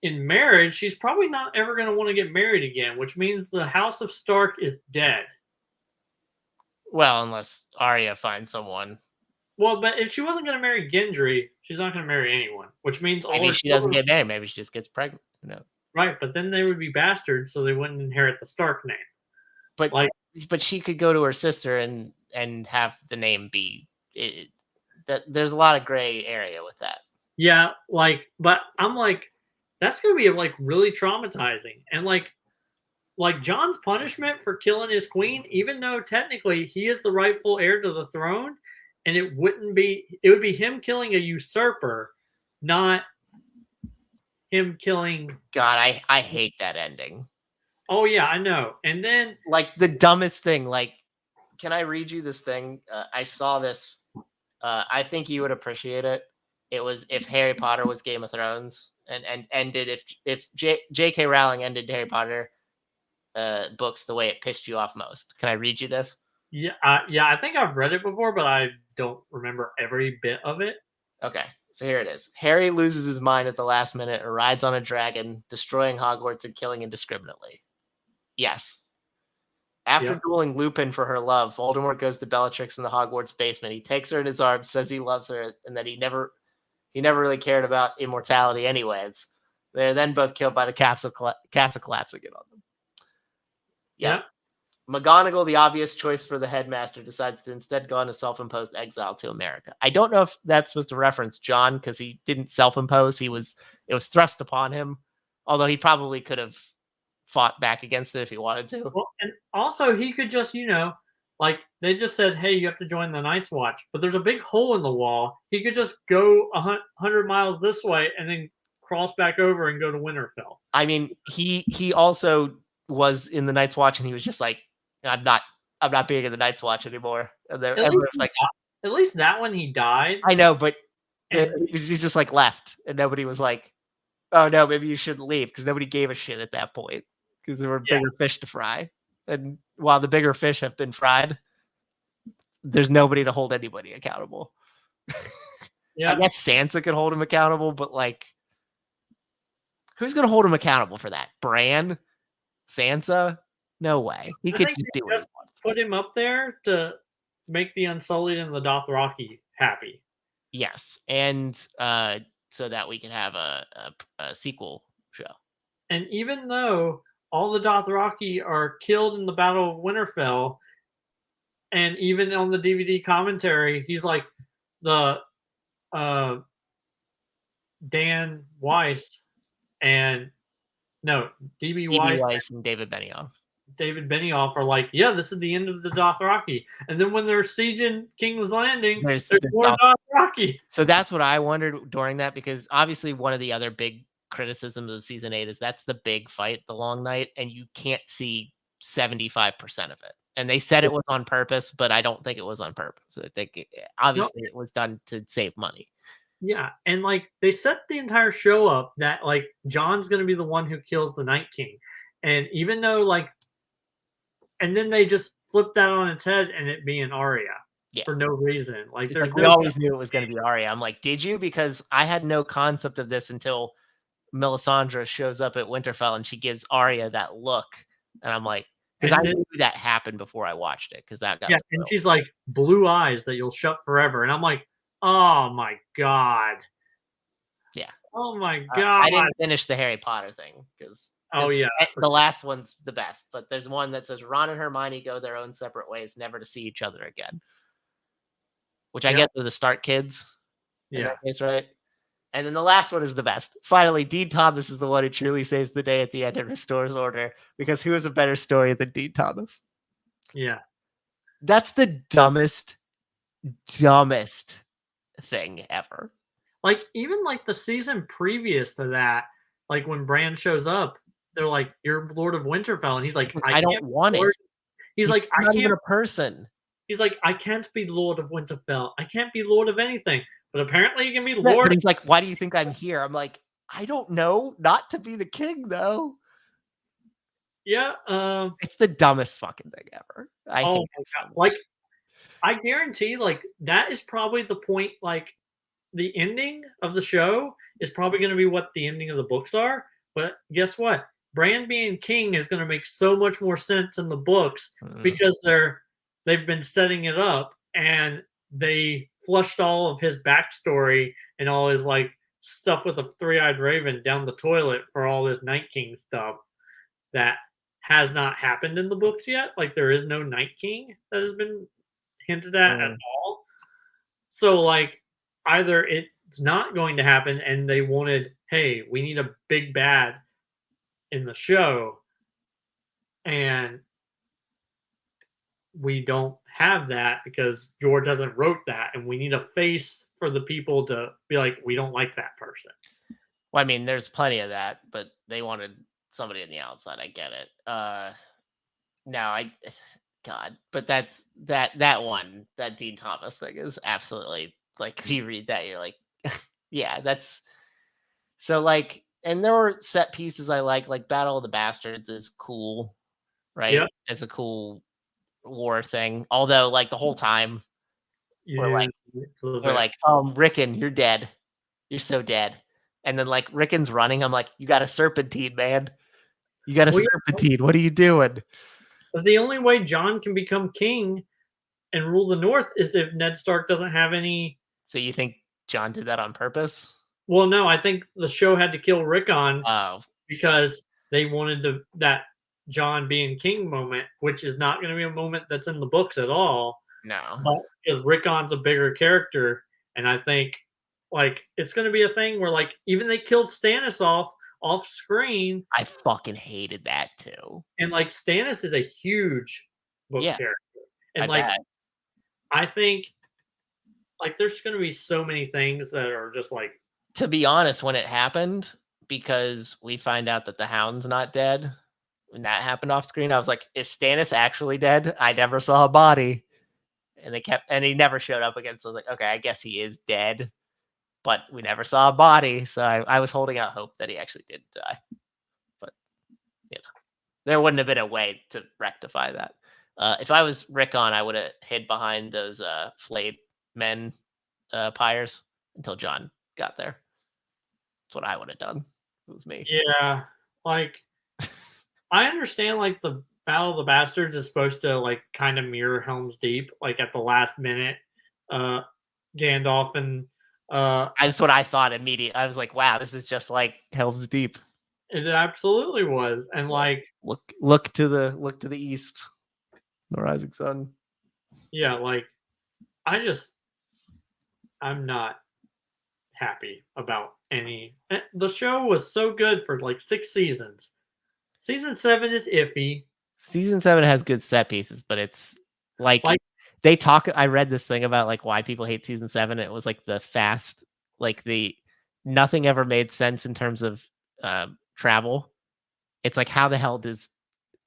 Speaker 1: in marriage, she's probably not ever going to want to get married again, which means the House of Stark is dead.
Speaker 2: Well, unless Arya finds someone.
Speaker 1: Well, but if she wasn't going to marry Gendry, she's not going to marry anyone, which means
Speaker 2: maybe she doesn't get married. Maybe she just gets pregnant. No.
Speaker 1: Right, but then they would be bastards, so they wouldn't inherit the Stark name.
Speaker 2: But like, but she could go to her sister and have the name be that. There's a lot of gray area with that.
Speaker 1: Yeah, like, but I'm like, that's going to be like really traumatizing, and like Jon's punishment for killing his queen, even though technically he is the rightful heir to the throne, and it would be him killing a usurper, not him killing.
Speaker 2: God, I hate that ending.
Speaker 1: Oh yeah, I know. And then
Speaker 2: like the dumbest thing, like, can I read you this thing? I saw this. I think you would appreciate it. It was if Harry Potter was Game of Thrones and ended if J.K. Rowling ended Harry Potter books the way it pissed you off most. Can I read you this?
Speaker 1: Yeah, I think I've read it before, but I don't remember every bit of it.
Speaker 2: Okay, so here it is. Harry loses his mind at the last minute and rides on a dragon, destroying Hogwarts and killing indiscriminately. Yes. After
Speaker 1: Yep.
Speaker 2: dueling Lupin for her love, Voldemort goes to Bellatrix in the Hogwarts basement. He takes her in his arms, says he loves her, and that he never really cared about immortality anyways. They're then both killed by the castle collapsing in on them.
Speaker 1: Yep.
Speaker 2: McGonagall, the obvious choice for the headmaster, decides to instead go on a self-imposed exile to America. I don't know if that's supposed to reference John, because he didn't self-impose. It was thrust upon him, although he probably could have fought back against it if he wanted to.
Speaker 1: Well, and also he could just, like they just said, hey, you have to join the Night's Watch, but there's a big hole in the wall. He could just go 100 miles this way and then cross back over and go to Winterfell.
Speaker 2: I mean, he also was in the Night's Watch, and he was just like, I'm not being in the Night's Watch anymore. And
Speaker 1: At least that one he died.
Speaker 2: I know, but
Speaker 1: And-
Speaker 2: he's just like left, and nobody was like, oh no, maybe you shouldn't leave, because nobody gave a shit at that point, because there were bigger fish to fry. And while the bigger fish have been fried, there's nobody to hold anybody accountable.
Speaker 1: Yeah.
Speaker 2: I guess Sansa could hold him accountable, but like, who's going to hold him accountable for that? Bran? Sansa? No way. He could just do it.
Speaker 1: Put him up there to make the Unsullied and the Dothraki happy.
Speaker 2: Yes, and so that we can have a sequel show.
Speaker 1: And even though all the Dothraki are killed in the Battle of Winterfell, and even on the DVD commentary, he's like the Dan Weiss and DB Weiss
Speaker 2: and David Benioff.
Speaker 1: David Benioff are like, yeah, this is the end of the Dothraki. And then when they're sieging King's Landing, there's more Dothraki.
Speaker 2: So that's what I wondered during that, because obviously one of the other big criticisms of season 8 is that's the big fight, the Long Night, and you can't see 75% of it. And they said it was on purpose, but I don't think it was on purpose. I think obviously it was done to save money.
Speaker 1: Yeah, and like they set the entire show up that like John's going to be the one who kills the Night King. And even though like, and then they just flip that on its head and it being Arya for no reason. Like
Speaker 2: we always knew it was going to be Arya. I'm like, did you? Because I had no concept of this until Melisandre shows up at Winterfell and she gives Arya that look, and I'm like, because I knew that happened before I watched it, because that got
Speaker 1: and she's like, blue eyes that you'll shut forever, and I'm like, oh my god, oh my god.
Speaker 2: I didn't finish the Harry Potter thing because the last one's the best, but there's one that says Ron and Hermione go their own separate ways, never to see each other again, which I guess are the Stark kids. In that case, right? And then the last one is the best. Finally, Dean Thomas is the one who truly saves the day at the end and restores order, because who has a better story than Dean Thomas?
Speaker 1: Yeah.
Speaker 2: That's the dumbest thing ever.
Speaker 1: Like, even like the season previous to that, like when Bran shows up, they're like, you're Lord of Winterfell. And he's like,
Speaker 2: I don't want it.
Speaker 1: He's like,
Speaker 2: not even a person.
Speaker 1: He's like, I can't be Lord of Winterfell. I can't be Lord of anything. But apparently you can be Lord.
Speaker 2: But he's like, why do you think I'm here? I'm like, I don't know. Not to be the king, though.
Speaker 1: Yeah.
Speaker 2: It's the dumbest fucking thing ever. I hate it so much.
Speaker 1: Like, I guarantee, like, that is probably the point. Like, the ending of the show is probably going to be what the ending of the books are. But guess what? Bran being king is going to make so much more sense in the books because they've been setting it up, and they flushed all of his backstory and all his like stuff with a three-eyed raven down the toilet for all this Night King stuff that has not happened in the books yet. Like, there is no Night King that has been hinted at all. So like, either it's not going to happen and they wanted, hey, we need a big bad in the show, and we don't have that because George hasn't wrote that, and we need a face for the people to be like, we don't like that person.
Speaker 2: Well, I mean, there's plenty of that, but they wanted somebody on the outside. I get it. But that's that one, that Dean Thomas thing is absolutely like, if you read that, you're like, yeah, that's so like, and there were set pieces I like Battle of the Bastards is cool, right?
Speaker 1: Yep.
Speaker 2: It's a cool war thing. Although like the whole time we're like, Rickon, you're dead. You're so dead. And then like Rickon's running. I'm like, you got a serpentine, man. You got a serpentine. What are you doing?
Speaker 1: But the only way Jon can become king and rule the North is if Ned Stark doesn't have any.
Speaker 2: So you think Jon did that on purpose?
Speaker 1: Well, no, I think the show had to kill Rickon
Speaker 2: Oh,
Speaker 1: because they wanted that Jon being king moment, which is not going to be a moment that's in the books at all.
Speaker 2: no.
Speaker 1: But because Rickon's a bigger character, and I think like it's going to be a thing where like even they killed Stannis off screen,
Speaker 2: I fucking hated that too.
Speaker 1: and like Stannis is a huge book
Speaker 2: Yeah,
Speaker 1: character, and
Speaker 2: I
Speaker 1: like
Speaker 2: bet.
Speaker 1: I think like there's going to be so many things that are just like.
Speaker 2: To be honest, when it happened, because we find out that the Hound's not dead, when that happened off screen, I was like, is Stannis actually dead? I never saw a body. And he never showed up again. So I was like, okay, I guess he is dead. But we never saw a body. So I was holding out hope that he actually did die. But, there wouldn't have been a way to rectify that. If I was Rickon, I would have hid behind those flayed men pyres until Jon got there. That's what I would have done. It was me.
Speaker 1: Yeah, like I understand like the Battle of the Bastards is supposed to like kind of mirror Helm's Deep, like at the last minute, uh Gandalf and
Speaker 2: That's what I thought immediately. I was like, wow, this is just like Helm's Deep.
Speaker 1: it absolutely was. And like
Speaker 2: Look to the east, the rising sun.
Speaker 1: yeah, like I'm not happy about the show was so good for like 6 seasons. Season 7 is iffy.
Speaker 2: Season 7 has good set pieces, but it's like they talk. I read this thing about like why people hate season 7. It was like the fast, like the nothing ever made sense in terms of travel. It's like how the hell does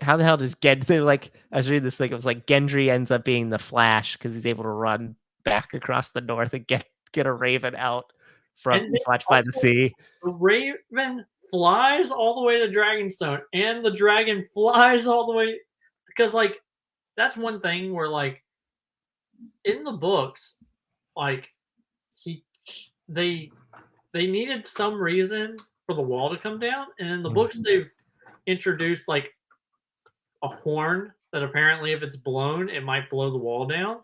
Speaker 2: Gendry, like I was reading this thing, it was like Gendry ends up being the Flash because he's able to run back across the north and get a raven out from
Speaker 1: And then
Speaker 2: Watch by the Sea.
Speaker 1: the raven flies all the way to Dragonstone, and the dragon flies all the way because like that's one thing where like in the books, like he they needed some reason for the wall to come down, and in the books they've introduced like a horn that apparently if it's blown it might blow the wall down.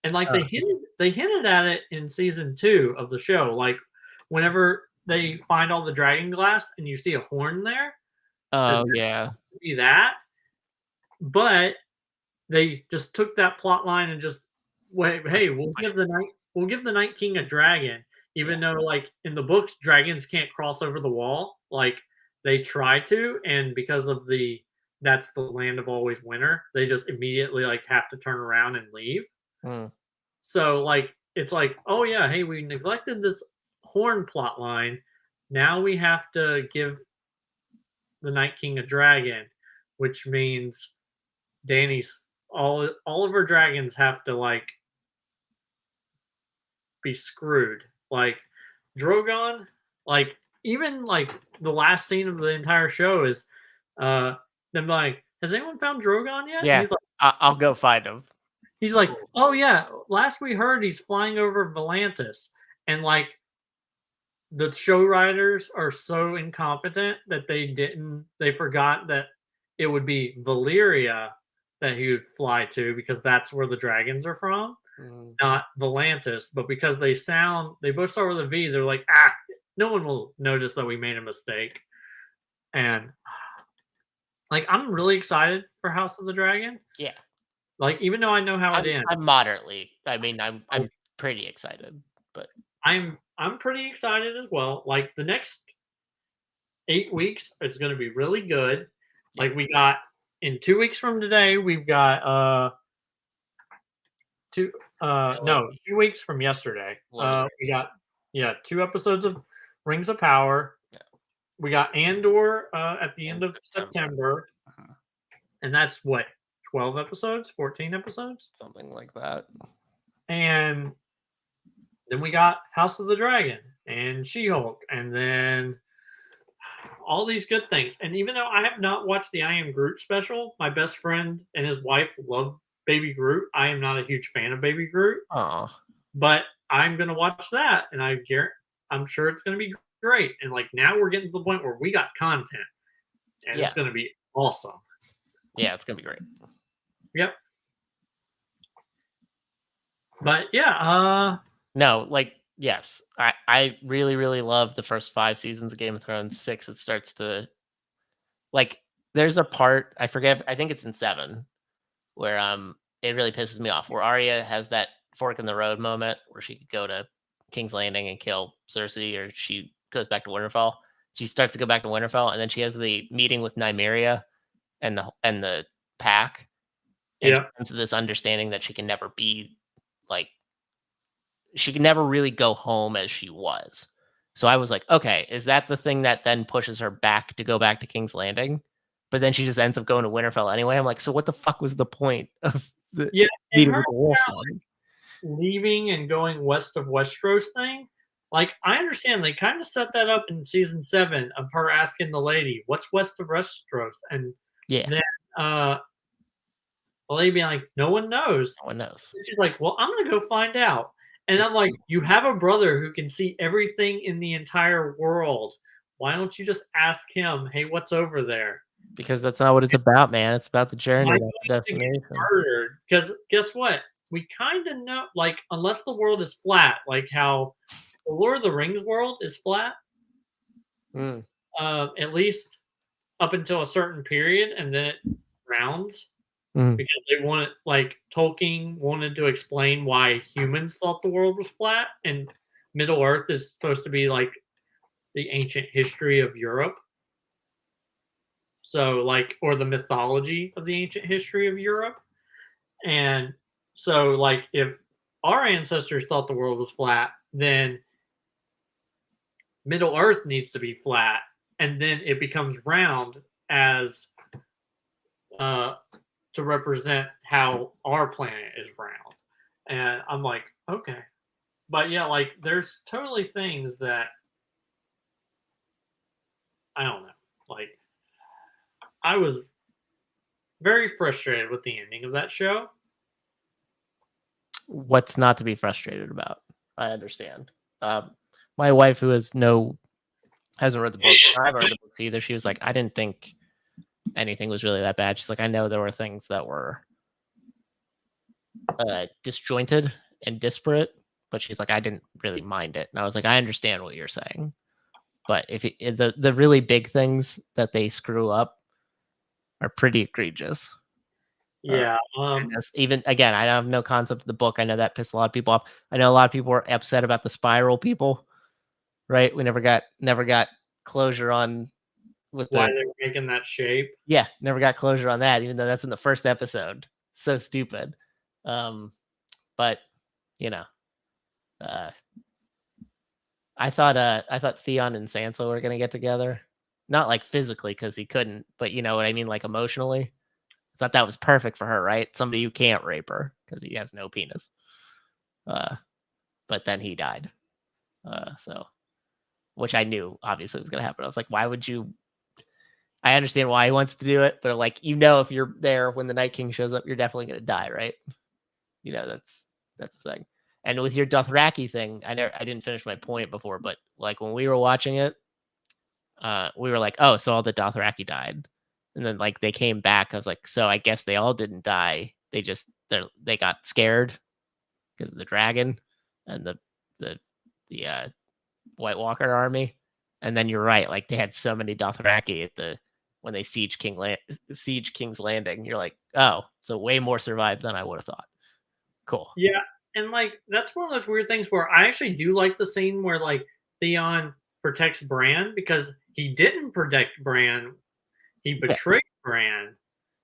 Speaker 1: And like they hinted at it in season 2 of the show, like whenever they find all the dragon glass and you see a horn there.
Speaker 2: Oh yeah.
Speaker 1: Be that. But they just took that plot line and just wait, hey, we'll give the Night King a dragon, even though like in the books dragons can't cross over the wall. Like they try to, and because of that's the land of always winter, they just immediately like have to turn around and leave. So like it's like, oh yeah, hey, we neglected this horn plot line. Now we have to give the Night King a dragon, which means Dany's all of her dragons have to like be screwed. Like Drogon, like even like the last scene of the entire show is them like, has anyone found Drogon yet?
Speaker 2: Yeah,
Speaker 1: He's like,
Speaker 2: I'll go find him.
Speaker 1: He's like, oh yeah, last we heard he's flying over Volantis, and like the show writers are so incompetent that they forgot that it would be Valyria that he would fly to because that's where the dragons are from, not Volantis. But because they both start with a V, they're like, no one will notice that we made a mistake. And like, I'm really excited for House of the Dragon.
Speaker 2: Yeah.
Speaker 1: Like, even though I know how it ends,
Speaker 2: I'm moderately. I mean, I'm pretty excited, but
Speaker 1: I'm pretty excited as well. Like the next 8 weeks, it's going to be really good. Like we got in 2 weeks from today, we've got 2 weeks from yesterday. We got 2 episodes of Rings of Power. Yeah. We got Andor at the end of September. And that's what, 12 episodes, 14 episodes,
Speaker 2: something like that.
Speaker 1: And then we got House of the Dragon and She-Hulk, and then all these good things. And even though I have not watched the I Am Groot special, my best friend and his wife love Baby Groot. I am not a huge fan of Baby Groot. But I'm going to watch that, and I'm sure it's going to be great. And like now we're getting to the point where we got content, and it's going to be awesome.
Speaker 2: Yeah, it's gonna be great.
Speaker 1: Yep. But yeah,
Speaker 2: No, like yes, I really really love the first 5 seasons of Game of Thrones. 6, it starts to like. There's a part I forget. I think it's in 7 where it really pisses me off. Where Arya has that fork in the road moment where she could go to King's Landing and kill Cersei, or she goes back to Winterfell. She starts to go back to Winterfell, and then she has the meeting with Nymeria and the pack, and she
Speaker 1: yeah,
Speaker 2: comes to this understanding that she can never be like she can never really go home as she was. So I was like, okay, is that the thing that then pushes her back to go back to King's Landing? But then she just ends up going to Winterfell anyway. I'm like, so what the fuck was the point of the
Speaker 1: yeah, and
Speaker 2: meeting
Speaker 1: her
Speaker 2: with the wolf then?
Speaker 1: leaving and going west of Westeros thing. Like, I understand they kind of set that up in season 7 of her asking the lady, "What's west of Westeros?" And
Speaker 2: Yeah,
Speaker 1: then the lady being like, "No one knows."
Speaker 2: no one knows.
Speaker 1: And she's like, "Well, I'm gonna go find out." And I'm like, "You have a brother who can see everything in the entire world. Why don't you just ask him, hey, what's over there?
Speaker 2: Because that's not what it's about, man. It's about the
Speaker 1: Am
Speaker 2: journey,
Speaker 1: I
Speaker 2: not the
Speaker 1: going to get
Speaker 2: destination.
Speaker 1: murdered?" Because guess what? We kind of know, like, unless the world is flat, like how the Lord of the Rings world is flat,
Speaker 2: Mm,
Speaker 1: at least up until a certain period, and then it rounds.
Speaker 2: mm,
Speaker 1: Because they wanted, like, Tolkien wanted to explain why humans thought the world was flat, and Middle Earth is supposed to be like the ancient history of Europe. So, like, or the mythology of the ancient history of Europe. And so, like, if our ancestors thought the world was flat, then Middle Earth needs to be flat, and then it becomes round as uh, to represent how our planet is round. And I'm like, okay. But yeah, like there's totally things that I don't know. Like I was very frustrated with the ending of that show.
Speaker 2: what's not to be frustrated about? I understand. Um, my wife, who hasn't read the books, I haven't read the books either. She was like, I didn't think anything was really that bad. She's like, I know there were things that were disjointed and disparate, but she's like, I didn't really mind it. And I was like, I understand what you're saying, but the really big things that they screw up are pretty egregious. Uh,
Speaker 1: Yeah.
Speaker 2: and that's even again, I have no concept of the book. I know that pissed a lot of people off. I know a lot of people were upset about the spiral people, right? We never got closure on with
Speaker 1: Why
Speaker 2: the
Speaker 1: they were making that shape.
Speaker 2: yeah, never got closure on that, even though that's in the first episode. So stupid. Um, but you know, uh, I thought Theon and Sansa were gonna get together. Not like physically because he couldn't, but you know what I mean, like emotionally. I thought that was perfect for her, right? Somebody who can't rape her because he has no penis. Uh, but then he died. So which I knew obviously was gonna happen. I was like, why would you? I understand why he wants to do it, but like if you're there when the Night King shows up, you're definitely gonna die, right? That's the thing. And with your Dothraki thing, I didn't finish my point before, but like when we were watching it, we were like, oh, so all the Dothraki died, and then like they came back. I was like, so I guess they all didn't die. They got scared because of the dragon and the the White Walker army. And then you're right, like they had so many Dothraki at the when they siege King's Landing. You're like, oh, so way more survived than I would have thought. Cool.
Speaker 1: Yeah. And like that's one of those weird things where I actually do like the scene where like Theon protects Bran because he didn't protect Bran. He
Speaker 2: Yeah.
Speaker 1: betrayed Bran.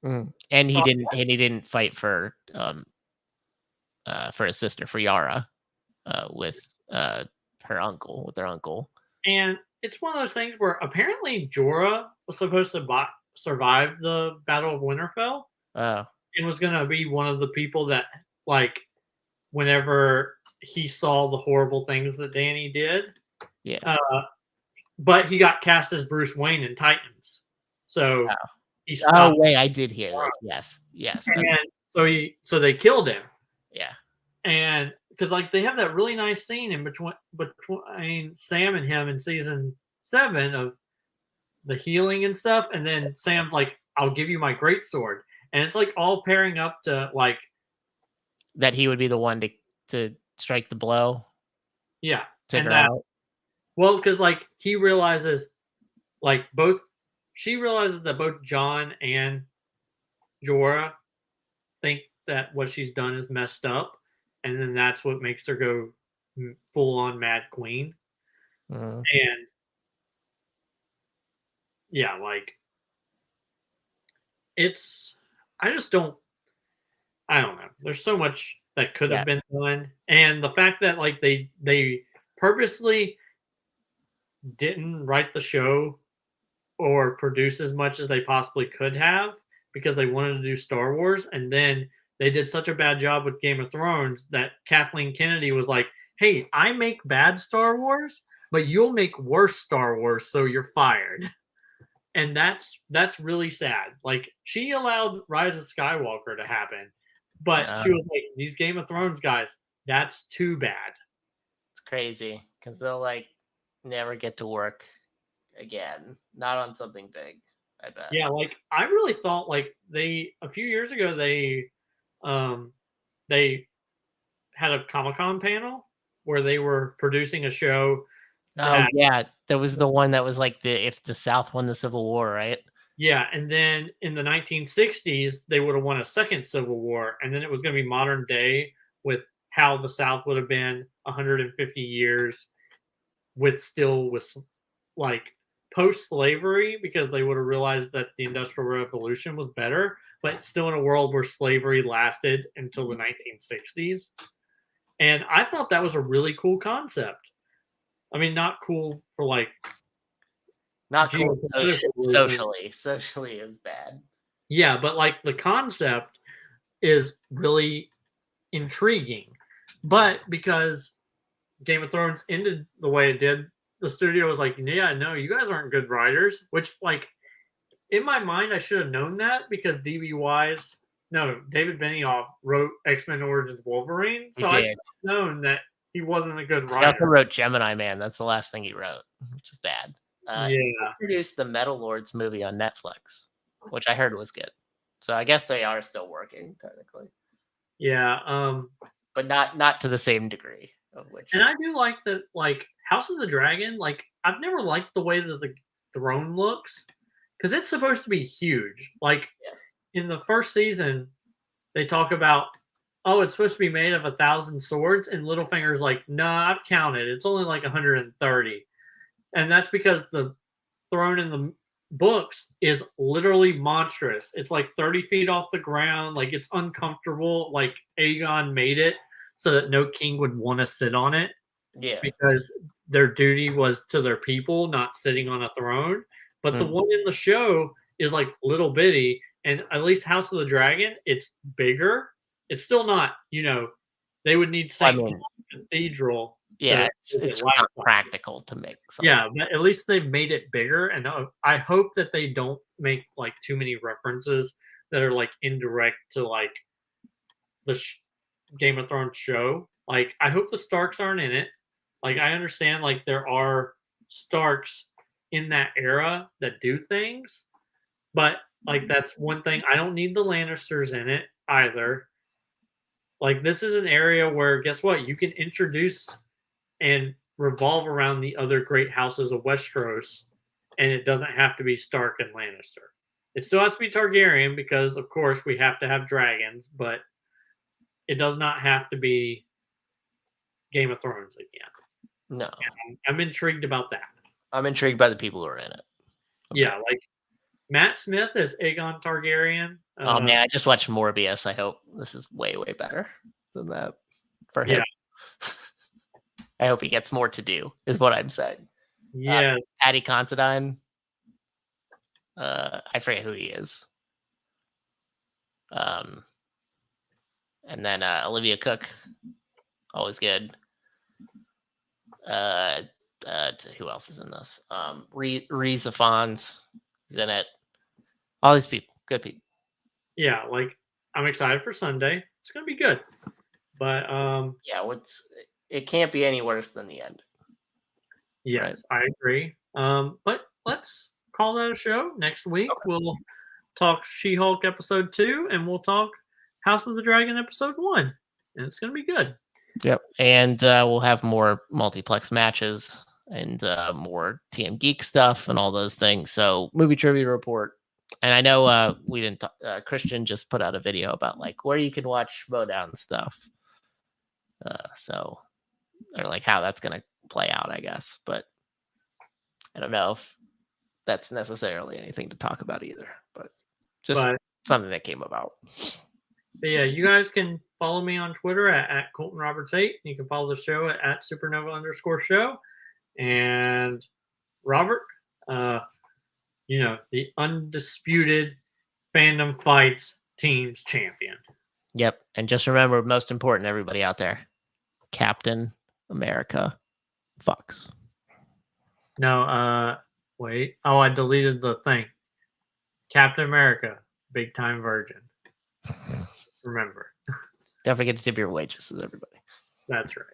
Speaker 2: And
Speaker 1: So,
Speaker 2: he didn't fight for his sister, for Yara, with their uncle.
Speaker 1: and it's one of those things where apparently Jorah was supposed to survive the Battle of Winterfell
Speaker 2: Oh,
Speaker 1: and was going to be one of the people that, like, whenever he saw the horrible things that Danny did,
Speaker 2: yeah.
Speaker 1: uh, but he got cast as Bruce Wayne in Titans, so
Speaker 2: Oh.
Speaker 1: he
Speaker 2: Oh,
Speaker 1: stopped.
Speaker 2: wait, I did hear this. Yes, yes.
Speaker 1: And so they killed him,
Speaker 2: Yeah.
Speaker 1: and because like they have that really nice scene in between Sam and him in season 7 of the healing and stuff, and then Sam's like I'll give you my great sword. And it's like all pairing up to like,
Speaker 2: That he would be the one to strike the blow,
Speaker 1: yeah.
Speaker 2: take
Speaker 1: And
Speaker 2: her
Speaker 1: that,
Speaker 2: out.
Speaker 1: well, because like he realizes, like both, she realizes that both John and Jorah think that what she's done is messed up. And then that's what makes her go full on Mad Queen.
Speaker 2: Mhm.
Speaker 1: And yeah, like it's, I just don't, I don't know. There's so much that could
Speaker 2: Yeah.
Speaker 1: have been done. And the fact that like they purposely didn't write the show or produce as much as they possibly could have because they wanted to do Star Wars, and then they did such a bad job with Game of Thrones that Kathleen Kennedy was like, "Hey, I make bad Star Wars, but you'll make worse Star Wars, so you're fired." And that's really sad. Like she allowed Rise of Skywalker to happen, but she was like, "These Game of Thrones guys, that's too bad."
Speaker 2: It's crazy because they'll like never get to work again. Not on something big, I bet.
Speaker 1: Yeah, like I really thought like they a few years ago um they had a Comic-Con panel where they were producing a show
Speaker 2: Oh
Speaker 1: that
Speaker 2: yeah, that was the
Speaker 1: was,
Speaker 2: one that was like if the South won the Civil War, right?
Speaker 1: yeah, and then in the 1960s they would have won a second Civil War, and then it was going to be modern day with how the South would have been 150 years with like post slavery because they would have realized that the Industrial Revolution was better, but still in a world where slavery lasted until the 1960s. And I thought that was a really cool concept. I mean, not cool for like
Speaker 2: Not cool
Speaker 1: geopolitical reasons.
Speaker 2: socially. Socially, it was bad.
Speaker 1: Yeah, but like the concept is really intriguing. But because Game of Thrones ended the way it did, the studio was like, "Yeah, no, you guys aren't good writers." Which, like, in my mind, I should have known that because David Benioff wrote X Men Origins Wolverine,
Speaker 2: He
Speaker 1: so I should
Speaker 2: did.
Speaker 1: have known that he wasn't a good
Speaker 2: He also
Speaker 1: writer.
Speaker 2: wrote Gemini Man. That's the last thing he wrote, which is bad. He
Speaker 1: Yeah,
Speaker 2: produced the Metal Lords movie on Netflix, which I heard was good. So I guess they are still working technically,
Speaker 1: yeah.
Speaker 2: but not to the same degree of which.
Speaker 1: And I do like that, like House of the Dragon. Like, I've never liked the way that the throne looks because it's supposed to be huge. Like
Speaker 2: Yeah.
Speaker 1: in the first season, they talk about, oh, it's supposed to be made of 1,000 swords, and Littlefinger's like, nah, I've counted. It's only like 130, and that's because the throne in the books is literally monstrous. It's like 30 feet off the ground. Like it's uncomfortable. Like Aegon made it so that no king would want to sit on it
Speaker 2: Yeah.
Speaker 1: because their duty was to their people, not sitting on a throne. But the
Speaker 2: Mm.
Speaker 1: one in the show is like little bitty, and at least House of the Dragon, it's bigger. It's still not, they would need
Speaker 2: I
Speaker 1: St.
Speaker 2: mean,
Speaker 1: Paul's Cathedral to
Speaker 2: yeah,
Speaker 1: make it
Speaker 2: it's not
Speaker 1: life-size.
Speaker 2: practical to make something.
Speaker 1: Yeah, but at least they've made it bigger, and I hope that they don't make like too many references that are like indirect to like the Game of Thrones show. Like, I hope the Starks aren't in it. Like, I understand like there are Starks in that era that do things, but like that's one thing. I don't need the Lannisters in it either. Like, this is an area where guess what? You can introduce and revolve around the other great houses of Westeros, and it doesn't have to be Stark and Lannister. It still has to be Targaryen because, of course, we have to have dragons, but it does not have to be Game of Thrones again.
Speaker 2: No,
Speaker 1: I'm intrigued about that.
Speaker 2: I'm intrigued by the people who are in it.
Speaker 1: Yeah, like Matt Smith as Aegon Targaryen.
Speaker 2: Oh man, I just watched Morbius. I hope this is way better than that for him.
Speaker 1: Yeah.
Speaker 2: I hope he gets more to do, is what I'm saying.
Speaker 1: Yes.
Speaker 2: Paddy Considine. I forget who he is. And then Olivia Cook, always good. Who else is in this? Reza Fons is in it. All these people, good people.
Speaker 1: Yeah, like I'm excited for Sunday. It's gonna be good. But
Speaker 2: yeah, it can't be any worse than the end.
Speaker 1: Yes, right? I agree. But let's call that a show. Next week we'll talk She-Hulk episode 2, and we'll talk House of the Dragon episode 1, and it's gonna be good.
Speaker 2: Yep, and we'll have more multiplex matches and more TM Geek stuff and all those things. So movie trivia report. And I know we didn't talk, Christian just put out a video about like where you can watch Schmodown stuff. So or like how that's gonna play out, I guess. But I don't know if that's necessarily anything to talk about either. But just something that came about.
Speaker 1: But yeah, you guys can follow me on Twitter at Colton Roberts 8. You can follow the show at Supernova_show. And Robert, the undisputed Fandom Fights Teams champion.
Speaker 2: Yep. And just remember, most important, everybody out there, Captain America fucks.
Speaker 1: No, wait. Oh, I deleted the thing. Captain America, big time virgin. Remember.
Speaker 2: Don't forget to tip your waitresses, everybody.
Speaker 1: That's right.